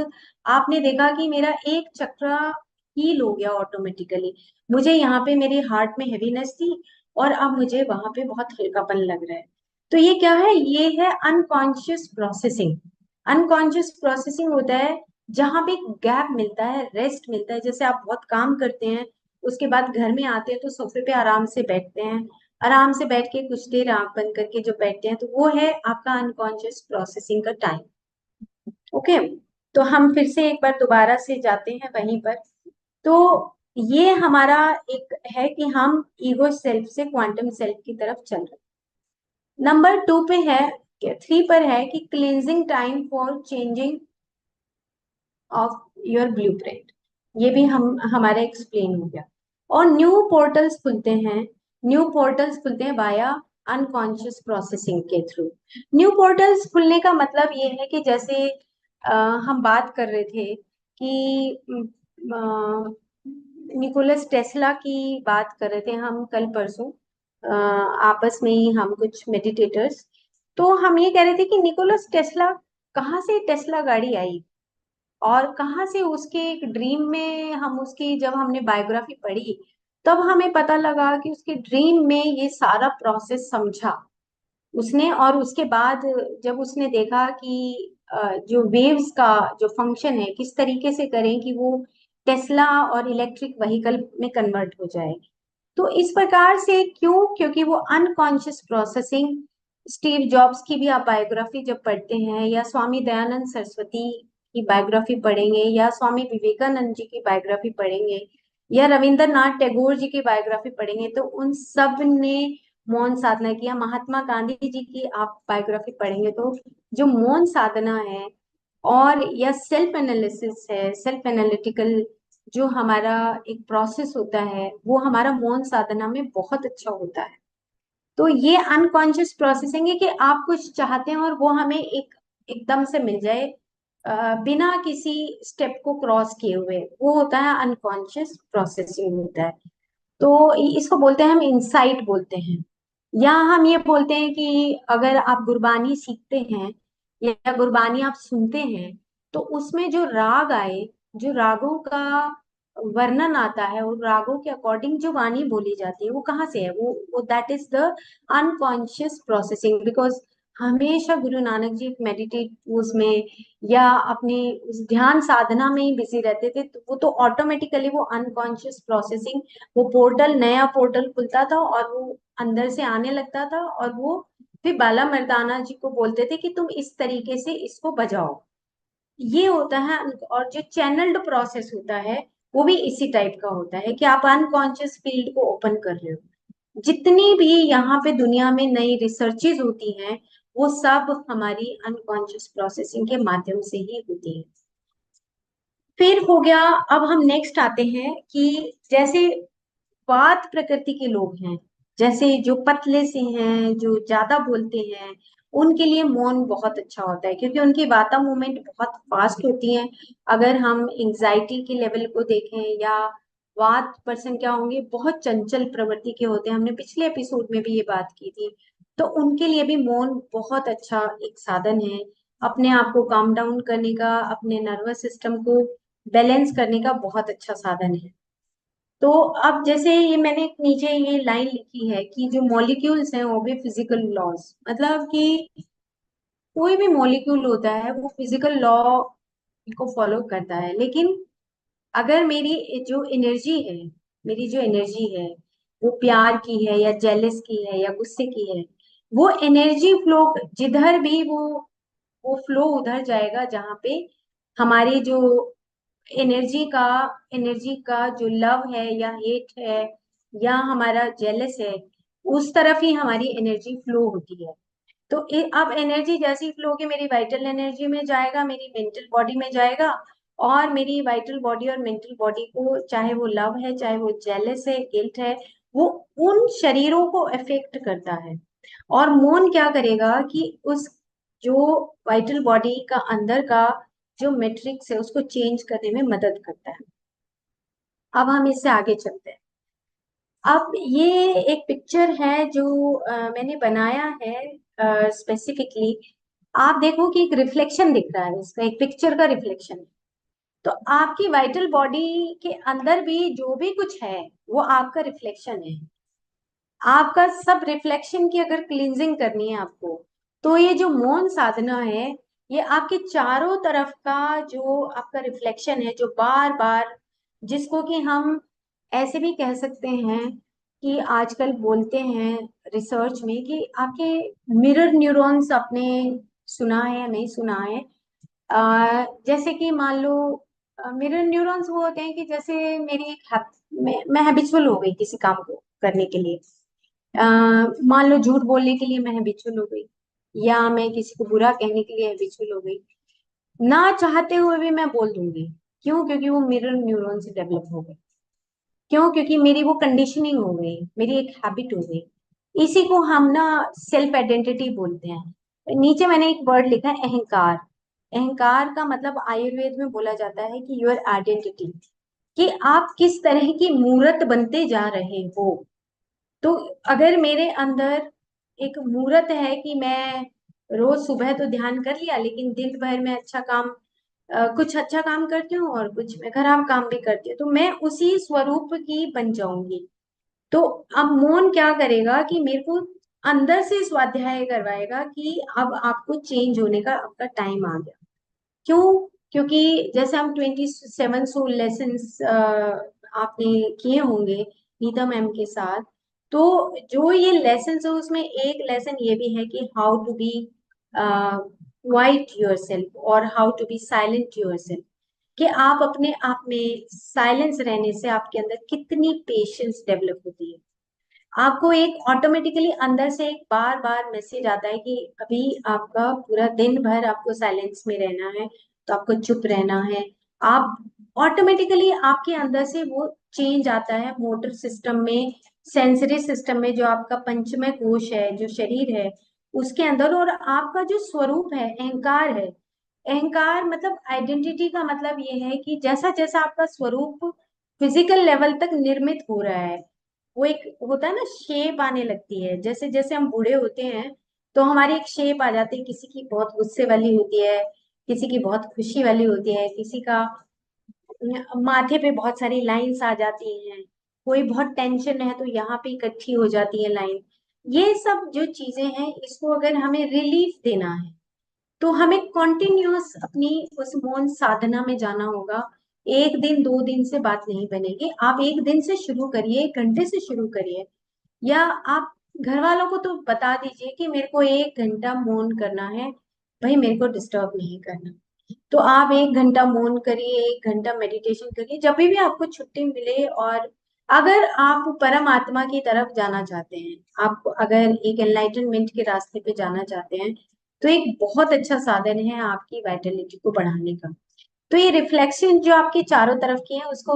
Speaker 1: आपने देखा कि मेरा एक चक्र हील हो गया ऑटोमेटिकली, मुझे यहाँ पे मेरे हार्ट में हेवीनेस थी और अब मुझे वहां पे बहुत हल्कापन लग रहा है। तो ये क्या है? ये है अनकॉन्शियस प्रोसेसिंग। अनकॉन्शियस प्रोसेसिंग होता है जहां पे गैप मिलता है, रेस्ट मिलता है। जैसे आप बहुत काम करते हैं, उसके बाद घर में आते हैं तो सोफे पे आराम से बैठते हैं, आराम से बैठ के कुछ देर आंख बंद करके जो बैठते हैं, तो वो है आपका अनकॉन्शियस प्रोसेसिंग का टाइम। ओके, तो हम फिर से एक बार दोबारा से जाते हैं वहीं पर। तो ये हमारा एक है कि हम ईगो सेल्फ से क्वांटम सेल्फ की तरफ चल रहे हैं। नंबर 2 पे है, 3 पर है कि cleansing time for changing of your blueprint. ये भी हम हमारा एक्सप्लेन हो गया। और न्यू पोर्टल्स खुलते हैं, न्यू पोर्टल्स खुलते हैं वाया अनकॉन्शियस प्रोसेसिंग के थ्रू। न्यू पोर्टल्स खुलने का मतलब ये है कि जैसे हम बात कर रहे थे कि निकोलस टेस्ला की बात कर रहे थे हम कल परसों, आपस में ही हम कुछ मेडिटेटर्स। तो हम ये कह रहे थे कि निकोलस टेस्ला, कहाँ से टेस्ला गाड़ी आई और कहाँ से उसके एक ड्रीम में, हम उसकी जब हमने बायोग्राफी पढ़ी तब हमें पता लगा कि उसके ड्रीम में ये सारा प्रोसेस समझा उसने। और उसके बाद जब उसने देखा कि जो वेव्स का जो फंक्शन है किस तरीके से करें कि वो टेस्ला और इलेक्ट्रिक व्हीकल में कन्वर्ट हो जाए। तो इस प्रकार से क्यों? क्योंकि वो अनकॉन्शियस प्रोसेसिंग। स्टीव जॉब्स की भी आप बायोग्राफी जब पढ़ते हैं, या स्वामी दयानंद सरस्वती की बायोग्राफी पढ़ेंगे, या स्वामी विवेकानंद जी की बायोग्राफी पढ़ेंगे, या रविंद्रनाथ टैगोर जी की बायोग्राफी पढ़ेंगे, तो उन सब ने मौन साधना किया। महात्मा गांधी जी की आप बायोग्राफी पढ़ेंगे तो जो मौन साधना है और या सेल्फ एनालिसिस है, सेल्फ एनालिटिकल जो हमारा एक प्रोसेस होता है, वो हमारा मौन साधना में बहुत अच्छा होता है। तो ये अनकॉन्शियस प्रोसेसिंग है कि आप कुछ चाहते हैं और वो हमें एकदम से मिल जाए, बिना किसी स्टेप को क्रॉस किए हुए, वो होता है अनकॉन्शियस प्रोसेसिंग होता है। तो इसको बोलते हैं, हम इंसाइट बोलते हैं। या हम ये बोलते हैं कि अगर आप गुरबानी सीखते हैं या गुरबानी आप सुनते हैं तो उसमें जो राग आए, जो रागों का वर्णन आता है और रागों के अकॉर्डिंग जो वाणी बोली जाती है, वो कहाँ से है? वो that is the unconscious processing. Because हमेशा गुरु नानक जी मेडिटेट उसमें या अपने उस ध्यान साधना में ही बिजी रहते थे, तो वो तो ऑटोमेटिकली वो अनकॉन्शियस प्रोसेसिंग, वो पोर्टल, नया पोर्टल खुलता था और वो अंदर से आने लगता था और वो फिर बाला मर्दाना जी को बोलते थे कि तुम इस तरीके से इसको बजाओ। ये होता है। और जो चैनल्ड प्रोसेस होता है वो भी इसी टाइप का होता है कि आप अनकॉन्शियस फील्ड को ओपन कर रहे हो। जितनी भी यहाँ पे दुनिया में नई रिसर्चेज होती हैं वो सब हमारी अनकॉन्शियस प्रोसेसिंग के माध्यम से ही होती है। फिर हो गया। अब हम नेक्स्ट आते हैं कि जैसे वात प्रकृति के लोग हैं, जैसे जो पतले से हैं, जो ज्यादा बोलते हैं, उनके लिए मौन बहुत अच्छा होता है, क्योंकि उनकी वाता मूवमेंट बहुत फास्ट होती है। अगर हम एंजाइटी के लेवल को देखें, या वात पर्सन क्या होंगे, बहुत चंचल प्रवृत्ति के होते हैं, हमने पिछले एपिसोड में भी ये बात की थी। तो उनके लिए भी मौन बहुत अच्छा एक साधन है, अपने आप को काम डाउन करने का, अपने नर्वस सिस्टम को बैलेंस करने का बहुत अच्छा साधन है। तो अब जैसे ये मैंने नीचे ये लाइन लिखी है कि जो मॉलिक्यूल्स हैं वो भी फिजिकल लॉज, मतलब कि कोई भी मॉलिक्यूल होता है वो फिजिकल लॉ को फॉलो करता है। लेकिन अगर मेरी जो एनर्जी है वो प्यार की है, या जेलस की है, या गुस्से की है, वो एनर्जी फ्लो जिधर भी वो फ्लो उधर जाएगा जहाँ पे हमारी जो एनर्जी का एनर्जी का जो लव है या हेट है, या हमारा जेलस है, उस तरफ ही हमारी एनर्जी फ्लो होती है। तो अब एनर्जी जैसी फ्लो होगी, मेरी वाइटल एनर्जी में जाएगा, मेरी मेंटल बॉडी में जाएगा, और मेरी वाइटल बॉडी और मेंटल बॉडी को, चाहे वो लव है, चाहे वो जेलस है, गिल्ट है, वो उन शरीरों को अफेक्ट करता है। और मौन क्या करेगा कि उस जो वाइटल बॉडी का अंदर का जो मैट्रिक्स है उसको चेंज करने में मदद करता है। अब हम इससे आगे चलते हैं। अब ये एक पिक्चर है जो मैंने बनाया है स्पेसिफिकली। आप देखो कि एक रिफ्लेक्शन दिख रहा है, इसका एक पिक्चर का रिफ्लेक्शन है। तो आपकी वाइटल बॉडी के अंदर भी जो भी कुछ है वो आपका रिफ्लेक्शन है। आपका सब रिफ्लेक्शन की अगर क्लींजिंग करनी है आपको, तो ये जो मौन साधना है, ये आपके चारों तरफ का जो आपका रिफ्लेक्शन है, जो बार बार, जिसको कि हम ऐसे भी कह सकते हैं कि आजकल बोलते हैं रिसर्च में कि आपके मिरर न्यूरॉन्स, आपने सुना है या नहीं सुना है? जैसे कि मान लो, मिरर न्यूरॉन्स वो होते हैं कि जैसे मेरी मैं हैबिचुअल हो गई किसी काम को करने के लिए। मान लो झूठ बोलने के लिए मैं हैबिचुअल हो गई, या मैं किसी को बुरा कहने के लिए हैबिचुअल हो गई, ना चाहते हुए भी मैं बोल दूंगी। क्यों? क्योंकि वो मिरर न्यूरॉन से डेवलप हो गए। क्यों? क्योंकि मेरी वो कंडीशनिंग हो गई, मेरी एक हैबिट हो गई। इसी को हम ना सेल्फ आइडेंटिटी बोलते हैं। नीचे मैंने एक वर्ड लिखा है, अहंकार। अहंकार का मतलब आयुर्वेद में बोला जाता है कि योर आइडेंटिटी, कि आप किस तरह की मूर्त बनते जा रहे हो। तो अगर मेरे अंदर एक मूर्त है कि मैं रोज सुबह तो ध्यान कर लिया, लेकिन दिन भर में अच्छा काम, कुछ अच्छा काम करती हूँ और कुछ मैं खराब काम भी करती हूँ, तो मैं उसी स्वरूप की बन जाऊंगी। तो अब मौन क्या करेगा कि मेरे को अंदर से स्वाध्याय करवाएगा कि अब आपको चेंज होने का आपका टाइम आ गया। क्यों? क्योंकि जैसे हम 27 सोल लेसन आपने किए होंगे नीता मैम के साथ। तो जो ये लेसन है उसमें एक लेसन ये भी है कि how to be quiet yourself, और how to be silent yourself, कि आप अपने आप में साइलेंस रहने से आपके अंदर कितनी पेशेंस डेवलप होती है। आपको एक ऑटोमेटिकली अंदर से एक बार बार मैसेज आता है कि अभी आपका पूरा दिन भर आपको साइलेंस में रहना है, तो आपको चुप रहना है। आप ऑटोमेटिकली आपके अंदर से वो चेंज आता है मोटर सिस्टम में, सेंसरी सिस्टम में, जो आपका पंचमय कोश है, जो शरीर है उसके अंदर। और आपका जो स्वरूप है, अहंकार है। अहंकार मतलब आइडेंटिटी का मतलब ये है कि जैसा जैसा आपका स्वरूप फिजिकल लेवल तक निर्मित हो रहा है, वो एक होता है ना, शेप आने लगती है। जैसे जैसे हम बूढ़े होते हैं तो हमारी एक शेप आ जाती है, किसी की बहुत गुस्से वाली होती है, किसी की बहुत खुशी वाली होती है, किसी का माथे पे बहुत सारी लाइंस आ जाती हैं, कोई बहुत टेंशन है तो यहाँ पे इकट्ठी हो जाती है लाइन। ये सब जो चीजें हैं, इसको अगर हमें रिलीफ देना है तो हमें कॉन्टिन्यूअस अपनी उस मौन साधना में जाना होगा। एक दिन दो दिन से बात नहीं बनेगी। आप एक दिन से शुरू करिए, एक घंटे से शुरू करिए, या आप घर वालों को तो बता दीजिए कि मेरे को एक घंटा मौन करना है, भाई मेरे को डिस्टर्ब नहीं करना। तो आप एक घंटा मौन करिए, एक घंटा मेडिटेशन करिए, जब भी आपको छुट्टी मिले। और अगर आप परमात्मा की तरफ जाना चाहते हैं, आप अगर एक एनलाइटनमेंट के रास्ते पे जाना चाहते हैं, तो एक बहुत अच्छा साधन है आपकी वाइटलिटी को बढ़ाने का। तो ये रिफ्लेक्शन जो आपके चारों तरफ की है उसको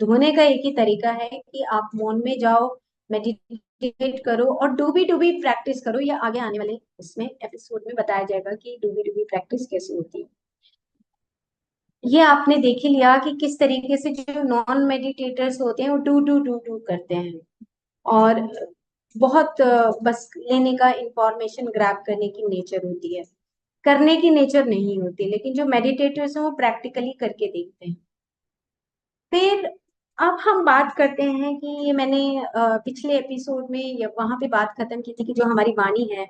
Speaker 1: धोने का एक ही तरीका है कि आप मौन में जाओ, मेडिटेट करो और डूबी डूबी प्रैक्टिस करो। ये आगे आने वाले इसमें एपिसोड में बताया जाएगा कि डूबी डूबी प्रैक्टिस कैसे होती है। ये आपने देख ही लिया कि किस तरीके से जो नॉन मेडिटेटर्स होते हैं वो डू डू डू डू करते हैं और बहुत बस लेने का इंफॉर्मेशन ग्रैब करने की नेचर होती है, करने की नेचर नहीं होती। लेकिन जो मेडिटेटर्स हैं वो प्रैक्टिकली करके देखते हैं। फिर अब हम बात करते हैं कि ये मैंने पिछले एपिसोड में या वहां पे बात खत्म की थी कि जो हमारी वाणी है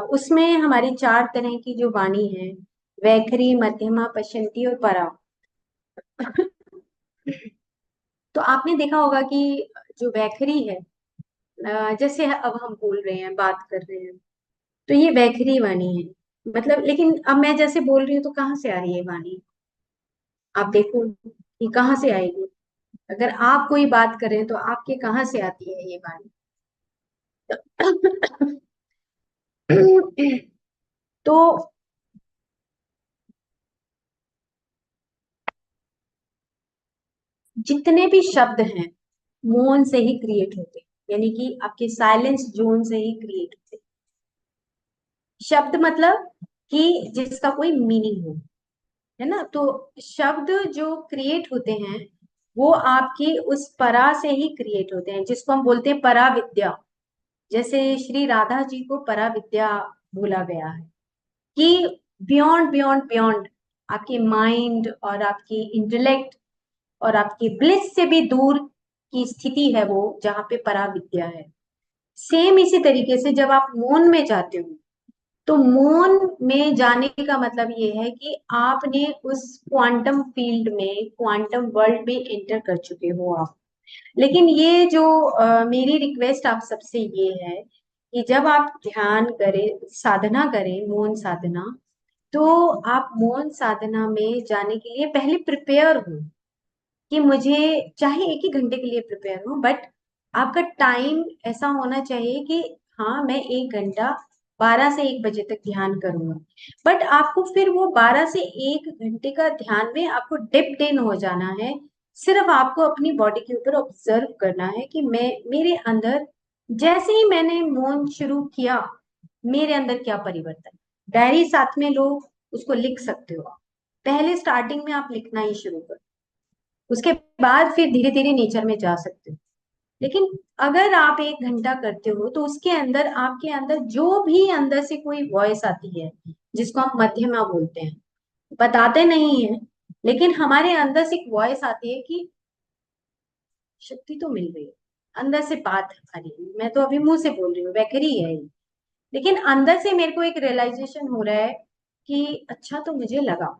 Speaker 1: उसमें हमारी चार तरह की जो वाणी है, वैखरी, मध्यमा, पश्चंती और परा। तो आपने देखा होगा कि जो वैखरी है, जैसे अब हम बोल रहे हैं, बात कर रहे हैं, तो ये वैखरी वाणी है। मतलब लेकिन अब मैं जैसे बोल रही हूँ तो कहाँ से आ रही है वाणी? आप देखो कि कहाँ से आएगी। अगर आप कोई बात कर रहे हैं तो आपके कहाँ से आती है ये वाणी? तो जितने भी शब्द हैं मौन से ही क्रिएट होते हैं, यानी कि आपके साइलेंस जोन से ही क्रिएट होते हैं। शब्द मतलब कि जिसका कोई मीनिंग हो, है ना? तो शब्द जो क्रिएट होते हैं वो आपकी उस परा से ही क्रिएट होते हैं, जिसको हम बोलते हैं परा विद्या। जैसे श्री राधा जी को परा विद्या बोला गया है कि बियॉन्ड बियॉन्ड बियॉन्ड आपके माइंड और आपकी इंटेलेक्ट और आपकी ब्लिस से भी दूर की स्थिति है वो, जहाँ पे परा विद्या है। सेम इसी तरीके से जब आप मौन में जाते हो तो मौन में जाने का मतलब ये है कि आपने उस क्वांटम फील्ड में, क्वांटम वर्ल्ड में एंटर कर चुके हो आप। लेकिन ये जो मेरी रिक्वेस्ट आप सबसे ये है कि जब आप ध्यान करें, साधना करें, मौन साधना, तो आप मौन साधना में जाने के लिए पहले प्रिपेयर हो कि मुझे चाहे एक ही घंटे के लिए प्रिपेयर हो, बट आपका टाइम ऐसा होना चाहिए कि हाँ मैं 1 घंटा 12 से 1 बजे तक ध्यान करूंगा। बट आपको फिर वो 12 से 1 घंटे का ध्यान में आपको डिप्ड इन हो जाना है। सिर्फ आपको अपनी बॉडी के ऊपर ऑब्जर्व करना है कि मैं, मेरे अंदर जैसे ही मैंने मौन शुरू किया मेरे अंदर क्या परिवर्तन। डायरी साथ में लो, उसको लिख सकते हो आप। पहले स्टार्टिंग में आप लिखना ही शुरू करो, उसके बाद फिर धीरे धीरे नेचर में जा सकते हो। लेकिन अगर आप 1 घंटा करते हो तो उसके अंदर, आपके अंदर जो भी अंदर से कोई वॉइस आती है, जिसको हम मध्यमा बोलते हैं, बताते नहीं है, लेकिन हमारे अंदर से एक वॉइस आती है कि शक्ति तो मिल रही है, अंदर से बात आ रही है। मैं तो अभी मुंह से बोल रही हूँ, वैखरी है ये, लेकिन अंदर से मेरे को एक रियलाइजेशन हो रहा है कि अच्छा तो मुझे लगा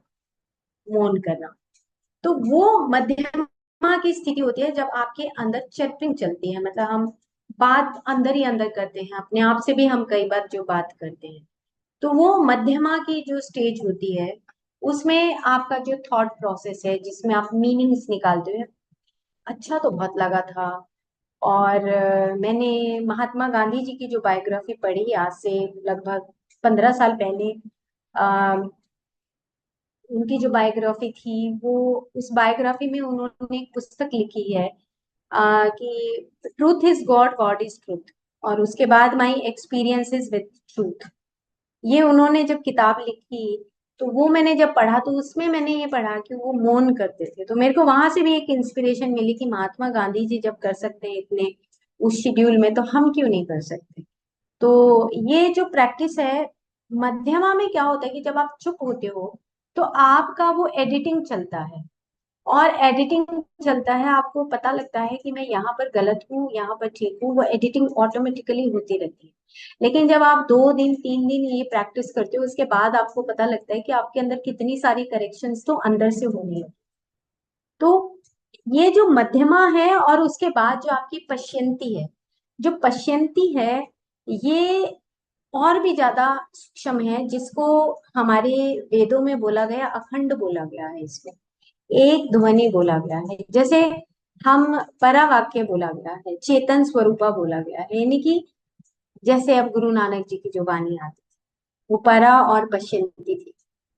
Speaker 1: मौन करना। तो वो मध्यमा की स्थिति होती है जब आपके अंदर चैप्टरिंग चलती है, मतलब हम बात अंदर ही अंदर करते हैं, अपने आप से भी हम कई बार जो बात करते हैं। तो वो मध्यमा की जो स्टेज होती है उसमें आपका जो थॉट प्रोसेस है, जिसमें आप मीनिंग्स निकालते हो, अच्छा तो बहुत लगा था। और मैंने महात्मा गांधी जी की जो बायोग्राफी पढ़ी आज से लगभग 15 साल पहले, उनकी जो बायोग्राफी थी वो, उस बायोग्राफी में उन्होंने एक पुस्तक लिखी है कि truth is God, God is truth, और उसके बाद माई एक्सपीरियंसेस विद ट्रूथ। ये उन्होंने जब किताब लिखी तो वो मैंने जब पढ़ा तो उसमें मैंने ये पढ़ा कि वो मौन करते थे, तो मेरे को वहां से भी एक इंस्पिरेशन मिली कि महात्मा गांधी जी जब कर सकते हैं इतने उस शेड्यूल में, तो हम क्यों नहीं कर सकते। तो ये जो प्रैक्टिस है मध्यमा में, क्या होता है कि जब आप चुप होते हो तो आपका वो एडिटिंग चलता है, और एडिटिंग चलता है, आपको पता लगता है कि मैं यहाँ पर गलत हूँ, यहाँ पर ठीक हूँ, वो एडिटिंग ऑटोमेटिकली होती रहती है। लेकिन जब आप 2 दिन 3 दिन ये प्रैक्टिस करते हो उसके बाद आपको पता लगता है कि आपके अंदर कितनी सारी करेक्शंस तो अंदर से होनी है। तो ये जो मध्यमा है और उसके बाद जो आपकी पश्यंती है, जो पश्यंती है ये और भी ज्यादा सूक्ष्म है, जिसको हमारे वेदों में बोला गया, अखंड बोला गया है, इसमें एक ध्वनि बोला गया है। जैसे हम परावाक्य बोला गया है, चेतन स्वरूपा बोला गया है, यानी कि जैसे अब गुरु नानक जी की जो वाणी आती थी वो परा और पश्यंती थी।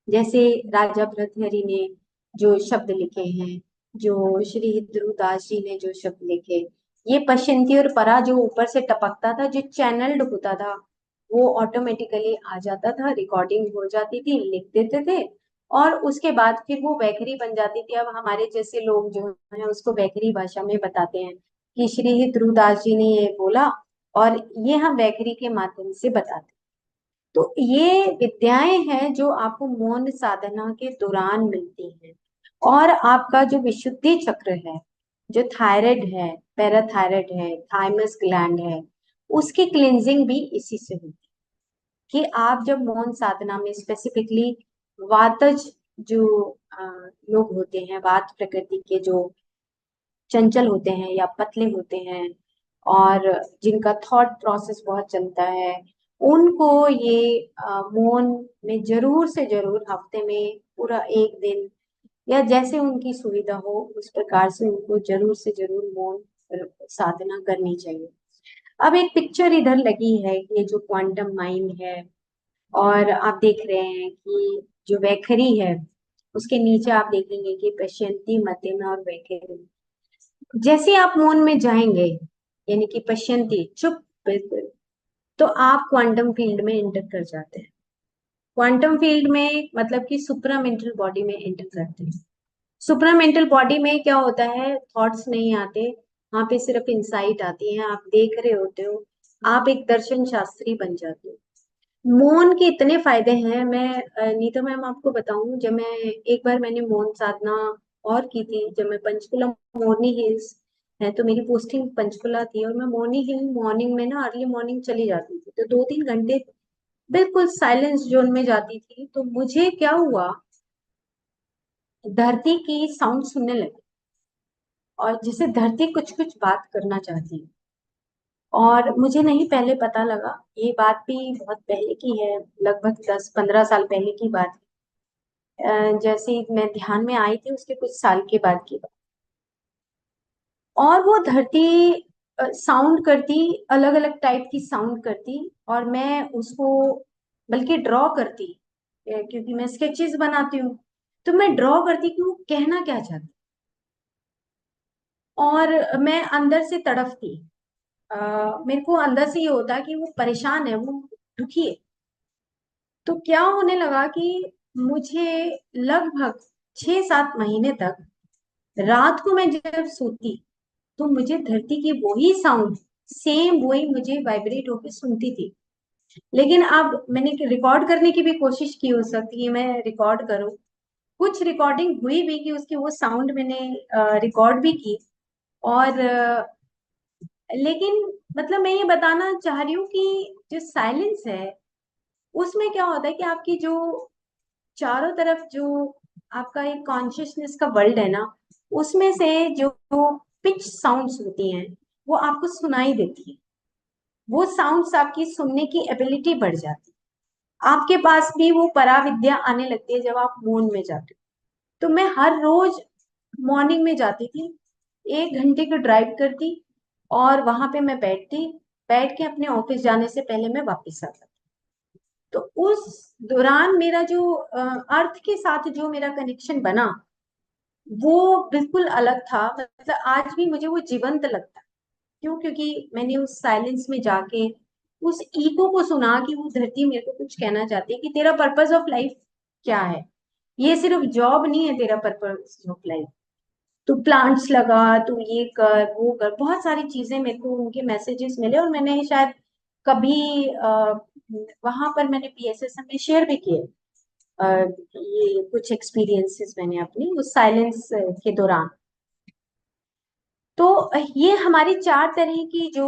Speaker 1: जैसे राजा भर्तृहरि ने जो शब्द लिखे हैं, जो श्री ध्रुवदास जी ने जो शब्द लिखे, ये पश्यंती और परा जो ऊपर से टपकता था, जो चैनल्ड होता था, वो ऑटोमेटिकली आ जाता था, रिकॉर्डिंग हो जाती थी, लिख देते थे, और उसके बाद फिर वो वैखरी बन जाती थी। अब हमारे जैसे लोग जो है उसको वैखरी भाषा में बताते हैं कि श्री ध्रुवदास जी ने ये बोला, और ये हम वैखरी के माध्यम से बताते हैं। तो ये विद्याएं हैं जो आपको मौन साधना के दौरान मिलती हैं। और आपका जो विशुद्धि चक्र है, जो थायराइड है, पैराथायराइड है, थाइमस ग्लैंड है, उसकी क्लींजिंग भी इसी से होती है। कि आप जब मौन साधना में स्पेसिफिकली वातज जो लोग होते हैं, वात प्रकृति के जो चंचल होते हैं या पतले होते हैं, और जिनका थॉट प्रोसेस बहुत चलता है, उनको ये मौन में जरूर से जरूर हफ्ते में पूरा एक दिन या जैसे उनकी सुविधा हो उस प्रकार से उनको जरूर से जरूर मौन साधना करनी चाहिए। अब एक पिक्चर इधर लगी है, ये जो क्वांटम माइंड है, और आप देख रहे हैं कि जो वैखरी है उसके नीचे आप देखेंगे कि पश्यंती, मध्यमा और वैखरी। जैसे आप मौन में जाएंगे, यानी कि पश्यंती, चुप, बिल्कुल, तो आप क्वांटम फील्ड में एंटर कर जाते हैं। क्वांटम फील्ड में मतलब कि सुप्रामेंटल बॉडी में एंटर करते हैं। सुप्रामेंटल बॉडी में क्या होता है, थॉट्स नहीं आते, वहां पे सिर्फ इंसाइट आती है, आप देख रहे होते हो, आप एक दर्शन शास्त्री बन जाते हो। मौन के इतने फायदे हैं, मैं नीता मैम आपको बताऊं, जब मैं एक बार मैंने मौन साधना और की थी, जब मैं पंचकुला, मोरनी हिल्स है तो मेरी पोस्टिंग पंचकुला थी, और मैं मोरनी हिल मॉर्निंग में ना अर्ली मॉर्निंग चली जाती थी, तो 2-3 घंटे बिल्कुल साइलेंस जोन में जाती थी। तो मुझे क्या हुआ, धरती की साउंड सुनने लगी, और जिसे धरती कुछ कुछ बात करना चाहती है, और मुझे नहीं पहले पता लगा, ये बात भी बहुत पहले की है, लगभग 10-15 साल पहले की बात है। जैसे ही मैं ध्यान में आई थी उसके कुछ साल के बाद की बात, और वो धरती साउंड करती, अलग अलग टाइप की साउंड करती, और मैं उसको बल्कि ड्रॉ करती, क्योंकि मैं स्केचेस बनाती हूँ, तो मैं ड्रॉ करती कि वो कहना क्या चाहती, और मैं अंदर से तड़पती। मेरे को अंदर से ये होता कि वो परेशान है, वो दुखी है। तो क्या होने लगा कि मुझे लगभग 6-7 महीने तक रात को मैं जब सोती तो मुझे धरती की वही साउंड, सेम वही मुझे वाइब्रेट होकर सुनती थी। लेकिन अब मैंने रिकॉर्ड करने की भी कोशिश की, हो सकती है मैं रिकॉर्ड करूं, कुछ रिकॉर्डिंग हुई भी कि उसकी वो साउंड मैंने रिकॉर्ड भी की। और लेकिन मतलब मैं ये बताना चाह रही हूँ कि जो साइलेंस है उसमें क्या होता है कि आपकी जो चारों तरफ जो आपका एक कॉन्शियसनेस का वर्ल्ड है ना, उसमें से जो पिच साउंड्स होती हैं वो आपको सुनाई देती है, वो साउंड्स आपकी सुनने की एबिलिटी बढ़ जाती है, आपके पास भी वो पराविद्या आने लगती है जब आप मौन में जाते हो। तो मैं हर रोज मॉर्निंग में जाती थी, 1 घंटे की ड्राइव करती, और वहां पे मैं बैठती, बैठ के अपने ऑफिस जाने से पहले मैं वापस आता। तो उस दौरान मेरा जो अर्थ के साथ जो मेरा कनेक्शन बना, वो बिल्कुल अलग था, मतलब आज भी मुझे वो जीवंत लगता है। क्यों? क्योंकि मैंने उस साइलेंस में जाके उस ईको को सुना कि वो धरती मेरे को कुछ कहना चाहती है कि तेरा पर्पस ऑफ लाइफ क्या है, ये सिर्फ जॉब नहीं है तेरा पर्पस ऑफ लाइफ, तू प्लांट्स लगा, तू ये कर वो कर, बहुत सारी चीजें मेरे को उनके मैसेजेस मिले, और मैंने शायद कभी वहां पर मैंने पीएसएसएम में शेयर भी किए ये कुछ एक्सपीरियंसेस मैंने अपनी उस साइलेंस के दौरान। तो ये हमारी 4 तरह की जो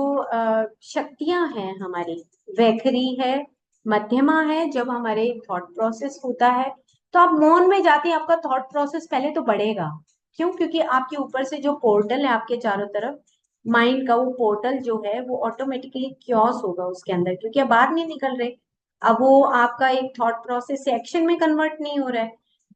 Speaker 1: शक्तियां हैं हमारी, वैखरी है, मध्यमा है, जब हमारे थॉट प्रोसेस होता है, तो आप मौन में जाते हैं, आपका थॉट प्रोसेस पहले तो बढ़ेगा। क्यों? क्योंकि आपके ऊपर से जो पोर्टल है आपके चारों तरफ, माइंड का वो पोर्टल जो है वो ऑटोमेटिकली क्योस होगा उसके अंदर, क्योंकि अब बाहर नहीं निकल रहे, अब वो आपका एक थॉट प्रोसेस से एक्शन में कन्वर्ट नहीं हो रहा है,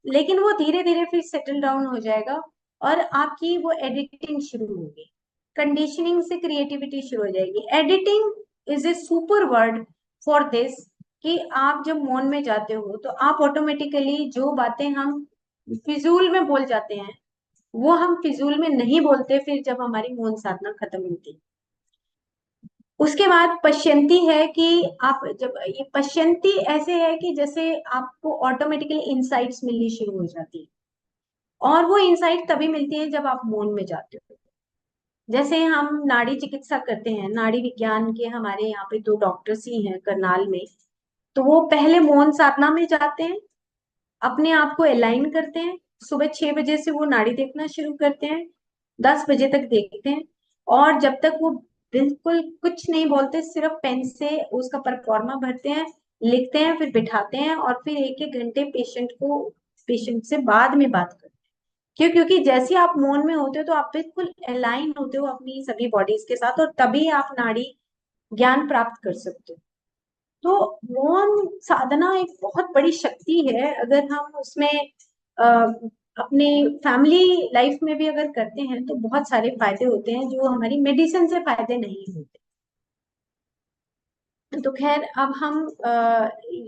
Speaker 1: लेकिन वो धीरे धीरे फिर सेटल डाउन हो जाएगा, और आपकी वो एडिटिंग शुरू होगी, कंडीशनिंग से क्रिएटिविटी शुरू हो जाएगी। Editing is a super word for this, कि आप जब मौन में जाते हो तो आप ऑटोमेटिकली जो बातें हम फिजूल में बोल जाते हैं वो हम फिजूल में नहीं बोलते फिर जब हमारी मौन साधना खत्म होती है। उसके बाद पश्यंती है कि आप जब ये पश्यंती ऐसे है कि जैसे आपको ऑटोमेटिकली इंसाइट्स मिलनी शुरू हो जाती है, और वो इंसाइट तभी मिलती है जब आप मौन में जाते हो। जैसे हम नाड़ी चिकित्सा करते हैं, नाड़ी विज्ञान के हमारे यहाँ पे दो डॉक्टर्स ही हैं करनाल में, तो वो पहले मौन साधना में जाते हैं, अपने आप को अलाइन करते हैं, सुबह 6 बजे से वो नाड़ी देखना शुरू करते हैं, 10 बजे तक देखते हैं, और जब तक वो बिल्कुल कुछ नहीं बोलते, सिर्फ पेन से उसका परफॉर्मा भरते हैं, लिखते हैं, फिर बिठाते हैं, और फिर 1-1 घंटे पेशेंट से बाद में बात करते हैं। क्यों? क्योंकि जैसे आप मौन में होते हो तो आप बिल्कुल अलाइन होते हो अपनी सभी बॉडीज के साथ, और तभी आप नाड़ी ज्ञान प्राप्त कर सकते हो। तो मौन साधना एक बहुत बड़ी शक्ति है। अगर हम उसमें अ, अपने फैमिली लाइफ में भी अगर करते हैं तो बहुत सारे फायदे होते हैं जो हमारी मेडिसिन से फायदे नहीं होते। तो खैर अब हम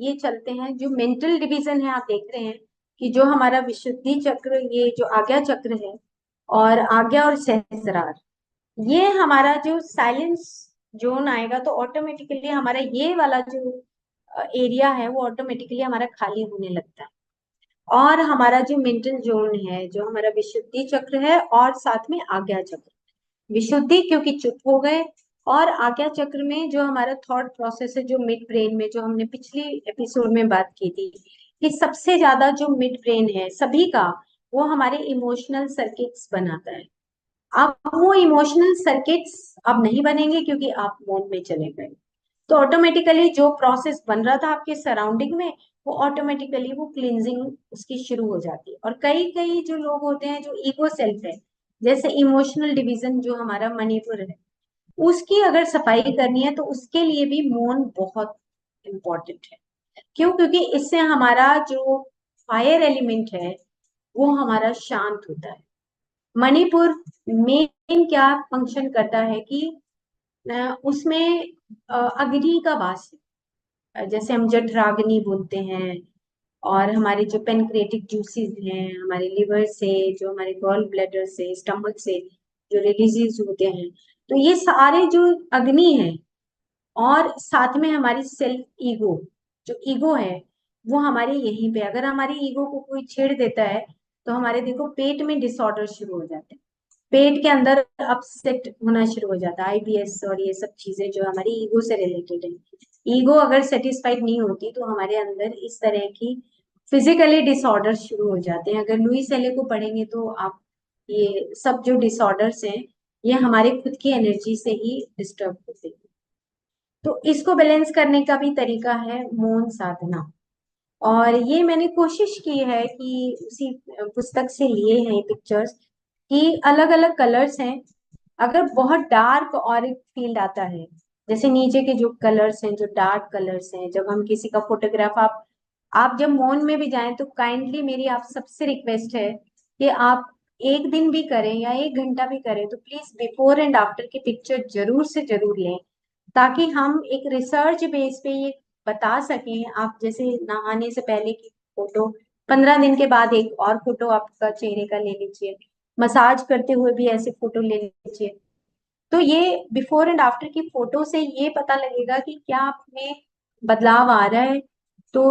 Speaker 1: ये चलते हैं, जो मेंटल डिवीजन है आप देख रहे हैं कि जो हमारा विशुद्धि चक्र, ये जो आज्ञा चक्र है, और आज्ञा और सहस्रार, ये हमारा जो साइलेंस जोन आएगा तो ऑटोमेटिकली हमारा ये वाला जो एरिया है वो ऑटोमेटिकली हमारा खाली होने लगता है। और हमारा जो मेंटल जोन है, जो हमारा विशुद्धि चक्र है और साथ में आज्ञा चक्र, विशुद्धि क्योंकि चुप हो गए, और आज्ञा चक्र में जो हमारा थॉट प्रोसेस है, जो मिड ब्रेन में, जो हमने पिछली एपिसोड में बात की थी कि सबसे ज्यादा जो मिड ब्रेन है सभी का, वो हमारे इमोशनल सर्किट्स बनाता है। अब वो इमोशनल सर्किट्स अब नहीं बनेंगे क्योंकि आप मोड में चले गए, तो ऑटोमेटिकली जो प्रोसेस बन रहा था आपके सराउंडिंग में, वो ऑटोमेटिकली वो क्लींजिंग उसकी शुरू हो जाती है। और कई कई जो लोग होते हैं जो ईगो सेल्फ है, जैसे इमोशनल डिवीजन जो हमारा मणिपुर है, उसकी अगर सफाई करनी है तो उसके लिए भी मौन बहुत इम्पोर्टेंट है। क्यों? क्योंकि इससे हमारा जो फायर एलिमेंट है वो हमारा शांत होता है। मणिपुर मेन क्या फंक्शन करता है कि उसमें अग्नि का वास है। जैसे हम जठराग्नि बोलते हैं, और हमारे जो पेनक्रिएटिक जूसेस हैं हमारे लिवर से, जो हमारे गॉल ब्लैडर से, स्टमक से जो रिलीजेस होते हैं, तो ये सारे जो अग्नि है, और साथ में हमारी सेल्फ ईगो, जो ईगो है वो हमारे यहीं पे, अगर हमारी ईगो को कोई छेड़ देता है तो हमारे देखो पेट में डिसऑर्डर शुरू हो जाते हैं, पेट के अंदर अपसेट होना शुरू हो जाता है, आईबीएस और ये सब चीजें जो हमारी ईगो से रिलेटेड है। ईगो अगर सेटिस्फाइड नहीं होती तो हमारे अंदर इस तरह की फिजिकली डिसऑर्डर शुरू हो जाते हैं। अगर लुई सेले को पढ़ेंगे तो आप ये सब जो डिसऑर्डर्स हैं ये हमारे खुद की एनर्जी से ही डिस्टर्ब होते हैं। तो इसको बैलेंस करने का भी तरीका है मौन साधना, और ये मैंने कोशिश की है कि उसी पुस्तक से लिए हैं ये पिक्चर्स, कि अलग अलग कलर्स हैं। अगर बहुत डार्क और एक फील्ड आता है, जैसे नीचे के जो कलर्स हैं, जो डार्क कलर्स हैं, जब हम किसी का फोटोग्राफ, आप जब मौन में भी जाएं तो काइंडली मेरी आप सबसे रिक्वेस्ट है कि आप एक दिन भी करें या 1 घंटा भी करें तो प्लीज बिफोर एंड आफ्टर की पिक्चर जरूर से जरूर लें, ताकि हम एक रिसर्च बेस पे ये बता सकें। आप जैसे नहाने से पहले की फोटो, 15 दिन के बाद एक और फोटो आपका चेहरे का ले लीजिए, मसाज करते हुए भी ऐसे फोटो ले लीजिए। तो ये बिफोर एंड आफ्टर की फोटो से ये पता लगेगा कि क्या आप में बदलाव आ रहा है। तो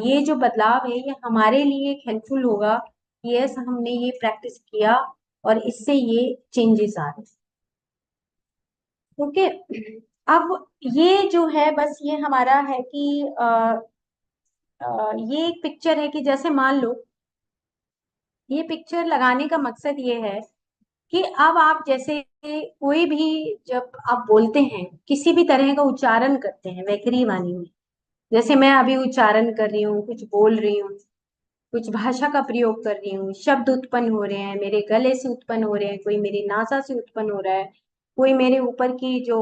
Speaker 1: ये जो बदलाव है ये हमारे लिए एक हेल्पफुल होगा। यस, हमने ये प्रैक्टिस किया और इससे ये चेंजेस आ रहे हैं। ओके, अब ये जो है बस ये हमारा है कि ये एक पिक्चर है कि जैसे मान लो, ये पिक्चर लगाने का मकसद ये है कि अब आप जैसे कोई भी, जब आप बोलते हैं किसी भी तरह का उच्चारण करते हैं वैखरी वाणी में, जैसे मैं अभी उच्चारण कर रही हूँ, कुछ बोल रही हूँ, कुछ भाषा का प्रयोग कर रही हूँ, शब्द उत्पन्न हो रहे हैं, मेरे गले से उत्पन्न हो रहे हैं, कोई मेरी नासा से उत्पन्न हो रहा है, कोई मेरे ऊपर की जो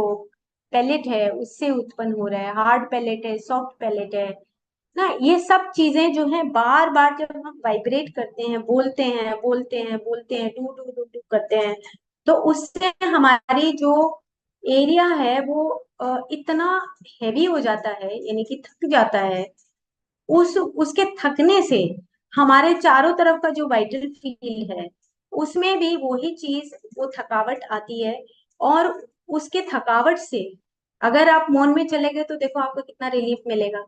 Speaker 1: पैलेट है उससे उत्पन्न हो रहा है, हार्ड पैलेट है, सॉफ्ट पैलेट है ना, ये सब चीजें जो है बार बार जब हम वाइब्रेट करते हैं, बोलते हैं बोलते हैं बोलते हैं, डू डू डू डू करते हैं, तो उससे हमारी जो एरिया है वो इतना हैवी हो जाता है, यानी कि थक जाता है। उस उसके थकने से हमारे चारों तरफ का जो वाइटल फील है उसमें भी वही चीज, वो थकावट आती है। और उसके थकावट से अगर आप मौन में चले गए तो देखो आपको कितना रिलीफ मिलेगा।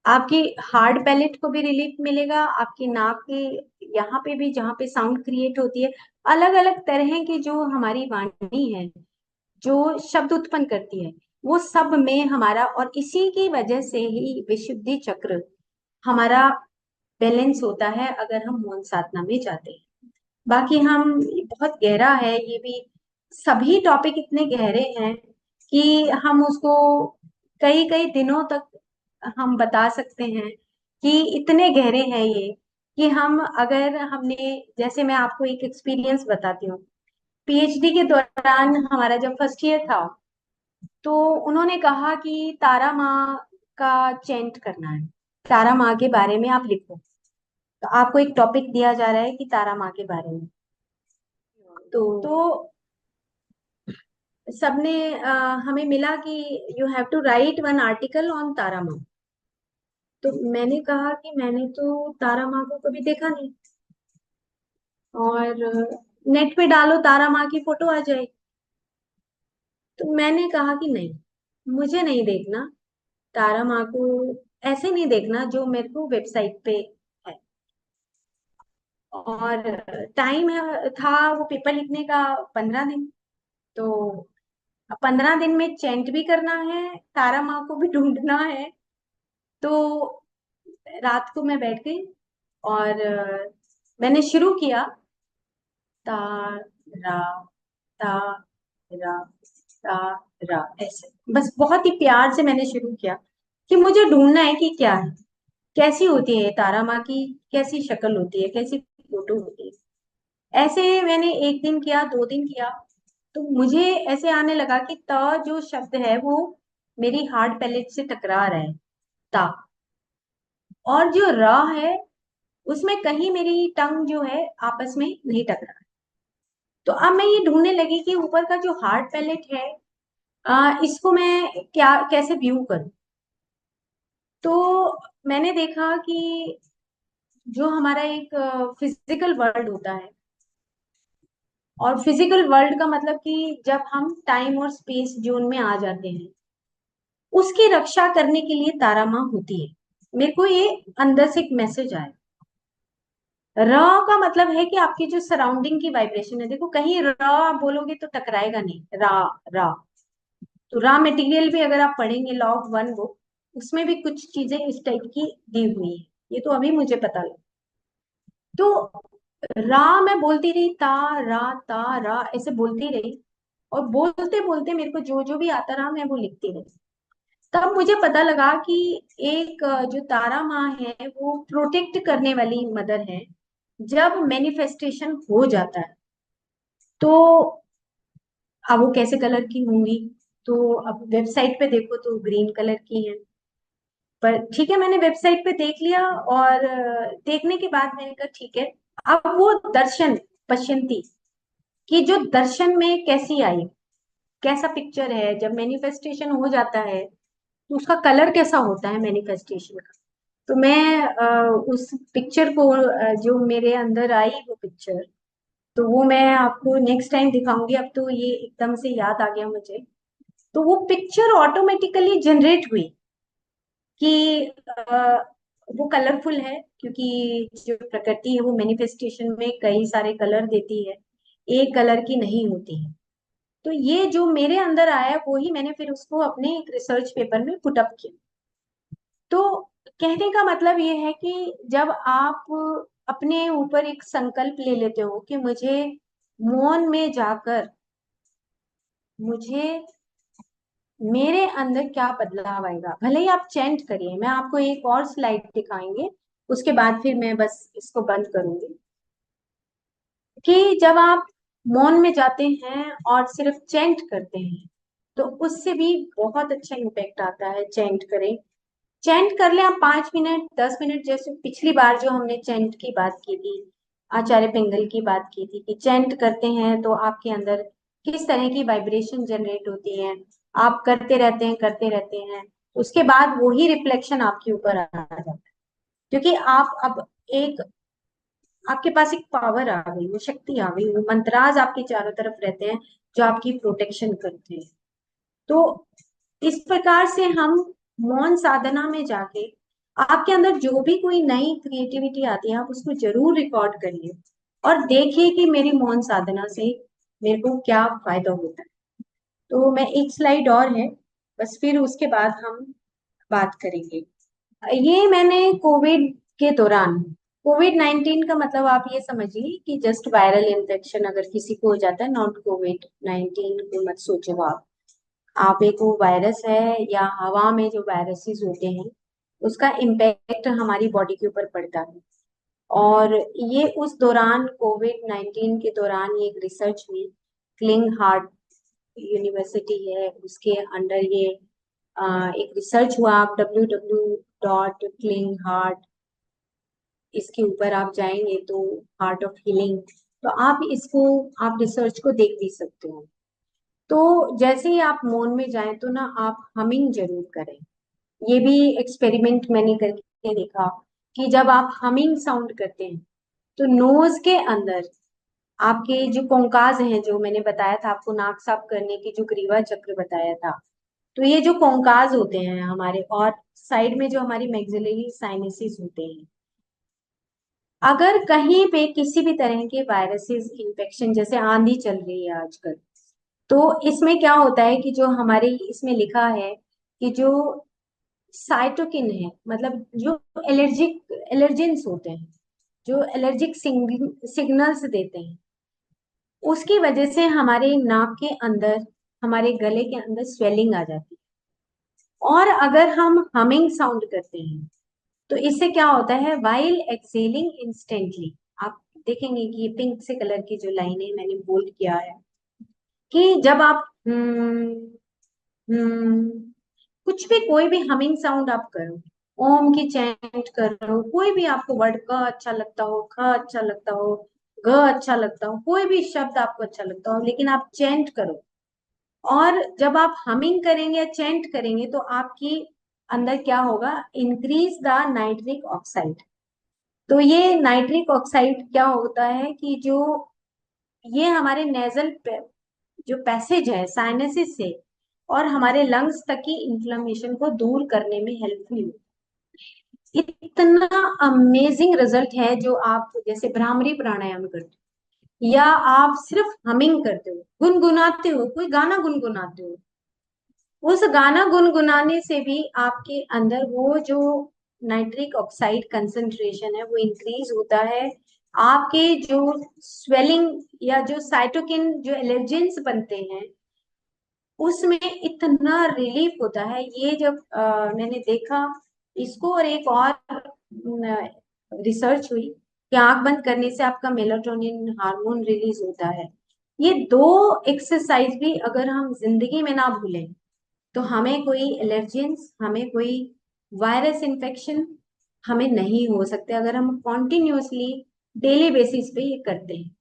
Speaker 1: आपकी हार्ड पैलेट को भी रिलीफ मिलेगा, आपकी नाक के यहाँ पे भी जहाँ पे साउंड क्रिएट होती है, अलग अलग तरह की जो हमारी वाणी है, जो शब्द उत्पन्न करती है, वो सब में हमारा, और इसी की वजह से ही विशुद्धि चक्र हमारा बैलेंस होता है अगर हम मौन साधना में जाते हैं। बाकी हम, बहुत गहरा है ये भी, सभी टॉपिक इतने गहरे हैं कि हम उसको कई कई दिनों तक हम बता सकते हैं कि इतने गहरे हैं ये, कि हम अगर हमने, जैसे मैं आपको एक एक्सपीरियंस बताती हूँ। पीएचडी के दौरान हमारा जब फर्स्ट ईयर था, तो उन्होंने कहा कि तारा माँ का चेंट करना है, तारा माँ के बारे में आप लिखो। तो आपको एक टॉपिक दिया जा रहा है कि तारा माँ के बारे में। तो सबने हमें मिला कि you have to write one article on Tara माँ। तो मैंने कहा कि मैंने तो तारा माँ को कभी देखा नहीं, और नेट पे डालो तारा माँ की फोटो आ जाएगी। तो मैंने कहा कि नहीं, मुझे नहीं देखना तारा माँ को, ऐसे नहीं देखना जो मेरे को वेबसाइट पे है। और टाइम है था वो पेपर लिखने का, 15 दिन। तो 15 दिन में चेंट भी करना है, तारा माँ को भी ढूंढना है। तो रात को मैं बैठ गई और मैंने शुरू किया, ता रा ता रा ता रा, ऐसे बस बहुत ही प्यार से मैंने शुरू किया कि मुझे ढूंढना है कि क्या है, कैसी होती है तारा माँ की, कैसी शक्ल होती है, कैसी फोटो होती है। ऐसे मैंने एक दिन किया, 2 दिन किया, तो मुझे ऐसे आने लगा कि त जो शब्द है वो मेरी हार्ड पैलेट से टकरा रहा है, ता। और जो र है उसमें कहीं मेरी टंग जो है आपस में नहीं टकरा। तो अब मैं ये ढूंढने लगी कि ऊपर का जो हार्ड पैलेट है, इसको मैं क्या कैसे व्यू करूं। तो मैंने देखा कि जो हमारा एक फिजिकल वर्ल्ड होता है, और फिजिकल वर्ल्ड का मतलब कि जब हम टाइम और स्पेस जोन में आ जाते हैं, उसकी रक्षा करने के लिए तारा माँ होती है। मेरे को ये अंदर से एक मैसेज आया। र का मतलब है कि आपकी जो सराउंडिंग की वाइब्रेशन है, देखो कहीं र आप बोलोगे तो टकराएगा नहीं, रा रा। तो रॉ मटेरियल भी अगर आप पढ़ेंगे लॉ ऑफ वन बुक, उसमें भी कुछ चीजें इस टाइप की दी हुई है, ये तो अभी मुझे पता लगा। तो रा मैं बोलती रही, ता रा ऐसे बोलती रही, और बोलते बोलते मेरे को जो जो भी आता रहा मैं वो लिखती रही। तब मुझे पता लगा कि एक जो तारा माँ है वो प्रोटेक्ट करने वाली मदर है। जब मैनिफेस्टेशन हो जाता है तो, अब वो कैसे कलर की होंगी, तो अब वेबसाइट पे देखो तो ग्रीन कलर की है। पर ठीक है, मैंने वेबसाइट पे देख लिया, और देखने के बाद मैंने कहा ठीक है। अब वो दर्शन पश्यंती कि जो दर्शन में कैसी आई, कैसा पिक्चर है जब मैनिफेस्टेशन हो जाता है, तो उसका कलर कैसा होता है मैनिफेस्टेशन का। तो मैं उस पिक्चर को, जो मेरे अंदर आई वो पिक्चर, तो वो मैं आपको नेक्स्ट टाइम दिखाऊंगी। अब तो ये एकदम से याद आ गया मुझे। तो वो पिक्चर ऑटोमेटिकली जनरेट हुई कि वो कलरफुल है, क्योंकि जो प्रकृति है वो मैनिफेस्टेशन में कई सारे कलर देती है, एक कलर की नहीं होती है। तो ये जो मेरे अंदर आया वो ही मैंने फिर उसको अपने एक रिसर्च पेपर में पुटअप किया। तो कहने का मतलब ये है कि जब आप अपने ऊपर एक संकल्प ले लेते हो कि मुझे मौन में जाकर, मुझे मेरे अंदर क्या बदलाव आएगा, भले ही आप चेंट करिए। मैं आपको एक और स्लाइड दिखाएंगे, उसके बाद फिर मैं बस इसको बंद करूंगी। कि जब आप मौन में जाते हैं और सिर्फ चेंट करते हैं, तो उससे भी बहुत अच्छा इम्पैक्ट आता है। चेंट करें, चेंट कर ले आप 5 मिनट 10 मिनट, जैसे पिछली बार जो हमने चेंट की बात की थी, आचार्य पिंगल की बात की थी कि चेंट करते हैं तो आपके अंदर किस तरह की वाइब्रेशन जनरेट होती है, आप करते रहते हैं, उसके बाद वही रिफ्लेक्शन आपके ऊपर आ जाता है। क्योंकि आप अब एक आपके पास एक पावर आ गई, वो शक्ति आ गई, वो मंत्राज आपके चारों तरफ रहते हैं जो आपकी प्रोटेक्शन करते हैं। तो इस प्रकार से हम मौन साधना में जाके आपके अंदर जो भी कोई नई क्रिएटिविटी आती है, आप उसको जरूर रिकॉर्ड करिए और देखिए कि मेरी मौन साधना से मेरे को क्या फायदा होता है। तो मैं एक स्लाइड और है, बस फिर उसके बाद हम बात करेंगे। ये मैंने कोविड के दौरान, कोविड-19 का मतलब आप ये समझिए कि जस्ट वायरल इन्फेक्शन अगर किसी को हो जाता है, नॉट कोविड-19 को मत सोचो आप एक वो वायरस है या हवा में जो वायरसेस होते हैं उसका इम्पैक्ट हमारी बॉडी के ऊपर पड़ता है। और ये उस दौरान कोविड-19 के दौरान ये एक रिसर्च में क्लिंग हार्ट यूनिवर्सिटी है उसके अंडर ये एक रिसर्च हुआ। आप www.klingheart इसके ऊपर आप जाएंगे तो हार्ट ऑफ हीलिंग, तो आप इसको आप रिसर्च को देख भी सकते हो। तो जैसे ही आप मौन में जाएं तो ना आप हमिंग जरूर करें। ये भी एक्सपेरिमेंट मैंने करके देखा कि जब आप हमिंग साउंड करते हैं तो नोज के अंदर आपके जो कोंकाज हैं, जो मैंने बताया था आपको नाक साफ करने की जो ग्रीवा चक्र बताया था, तो ये जो कोंकाज होते हैं हमारे, और साइड में जो हमारी मैक्सिलरी साइनसेस होते हैं, अगर कहीं पे किसी भी तरह के वायरसेस इन्फेक्शन, जैसे आंधी चल रही है आजकल, तो इसमें क्या होता है कि जो हमारे इसमें लिखा है कि जो साइटोकिन है, मतलब जो एलर्जेंस होते हैं, जो एलर्जिक सिग्नल्स देते हैं, उसकी वजह से हमारे नाक के अंदर, हमारे गले के अंदर स्वेलिंग आ जाती है। और अगर हम हमिंग साउंड करते हैं तो इससे क्या होता है, वाइल एक्सेलिंग इंस्टेंटली, आप देखेंगे कि ये पिंक से कलर की जो लाइनें मैंने बोल्ड किया है, कि जब आप कुछ भी कोई भी हमिंग साउंड आप करो, ओम की चैंट करो, कोई भी आपको वर्ड क अच्छा लगता हो, ख अच्छा लगता हो, ग अच्छा लगता हो, कोई भी शब्द आपको अच्छा लगता हो, लेकिन आप चैंट करो। और जब आप हमिंग करेंगे या चैंट करेंगे तो आपकी अंदर क्या होगा, इंक्रीज द नाइट्रिक ऑक्साइड। तो ये नाइट्रिक ऑक्साइड क्या होता है कि जो ये हमारे नेजल जो पैसेज है साइनसिस से और हमारे लंग्स तक की इन्फ्लेमेशन को दूर करने में हेल्पफुल। इतना अमेजिंग रिजल्ट है। जो आप जैसे भ्रामरी प्राणायाम करते हो या आप सिर्फ हमिंग करते हो, गुनगुनाते हो, कोई गाना गुनगुनाते हो, उस गाना गुनगुनाने से भी आपके अंदर वो जो नाइट्रिक ऑक्साइड कंसंट्रेशन है वो इंक्रीज होता है। आपके जो स्वेलिंग या जो साइटोकिन जो एलर्जेंस बनते हैं उसमें इतना रिलीफ होता है। ये जब मैंने देखा इसको, और एक और रिसर्च हुई कि आंख बंद करने से आपका मेलाटोनिन हार्मोन रिलीज होता है। ये दो एक्सरसाइज भी अगर हम जिंदगी में ना भूलें तो हमें कोई एलर्जेंस, हमें कोई वायरस इन्फेक्शन हमें नहीं हो सकते, अगर हम कॉन्टिन्यूसली डेली बेसिस पे ये करते हैं।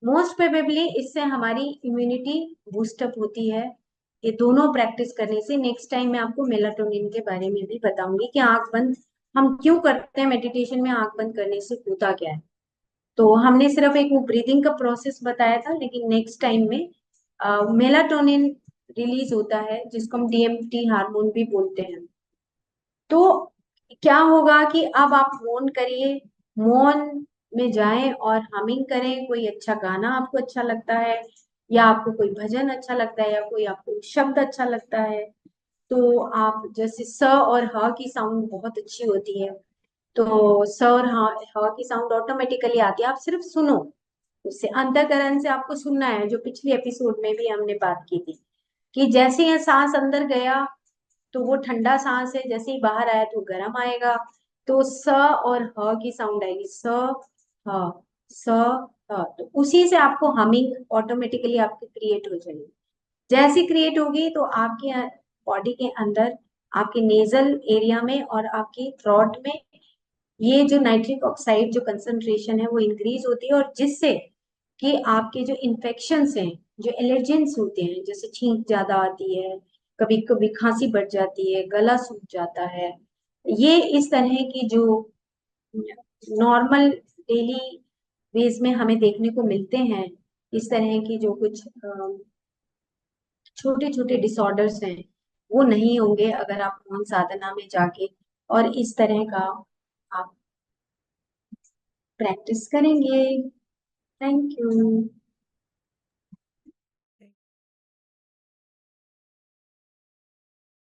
Speaker 1: मोस्ट प्रोबेबली इससे हमारी इम्यूनिटी बूस्टअप होती है। ये दोनों प्रैक्टिस करने से। नेक्स्ट टाइम मैं आपको मेलाटोनिन के बारे में भी बताऊंगी कि आंख बंद हम क्यों करते हैं, मेडिटेशन में आंख बंद करने से होता क्या है। तो हमने सिर्फ एक वो ब्रीदिंग का प्रोसेस बताया था, लेकिन नेक्स्ट टाइम में मेलाटोनिन रिलीज होता है जिसको हम डीएमटी हार्मोन भी बोलते हैं। तो क्या होगा कि अब आप मौन करिए, मौन में जाएं और हमिंग करें। कोई अच्छा गाना आपको अच्छा लगता है या आपको कोई भजन अच्छा लगता है या कोई आपको शब्द अच्छा लगता है, तो आप जैसे स और ह की साउंड बहुत अच्छी होती है, तो स और ह की साउंड ऑटोमेटिकली आती है, आप सिर्फ सुनो। उससे अंतःकरण से आपको सुनना है, जो पिछले एपिसोड में भी हमने बात की थी कि जैसे ही सांस अंदर गया तो वो ठंडा सांस है, जैसे ही बाहर आया तो गर्म आएगा। तो स और ह की साउंड आएगी, स ह, स ह, तो उसी से आपको हमिंग ऑटोमेटिकली आपकी क्रिएट हो जाएगी। जैसी क्रिएट होगी तो आपके बॉडी के अंदर, आपके नेजल एरिया में और आपकी थ्रोट में ये जो नाइट्रिक ऑक्साइड जो कंसंट्रेशन है वो इंक्रीज होती है, और जिससे कि आपके जो इन्फेक्शंस हैं जो एलर्जेंस होते हैं, जैसे छींक ज्यादा आती है, कभी कभी खांसी बढ़ जाती है, गला सूख जाता है, ये इस तरह की जो नॉर्मल डेली बेस में हमें देखने को मिलते हैं, इस तरह की जो कुछ छोटे छोटे डिसऑर्डर्स हैं, वो नहीं होंगे अगर आप मौन साधना में जाके और इस तरह का आप प्रैक्टिस करेंगे। Thank you.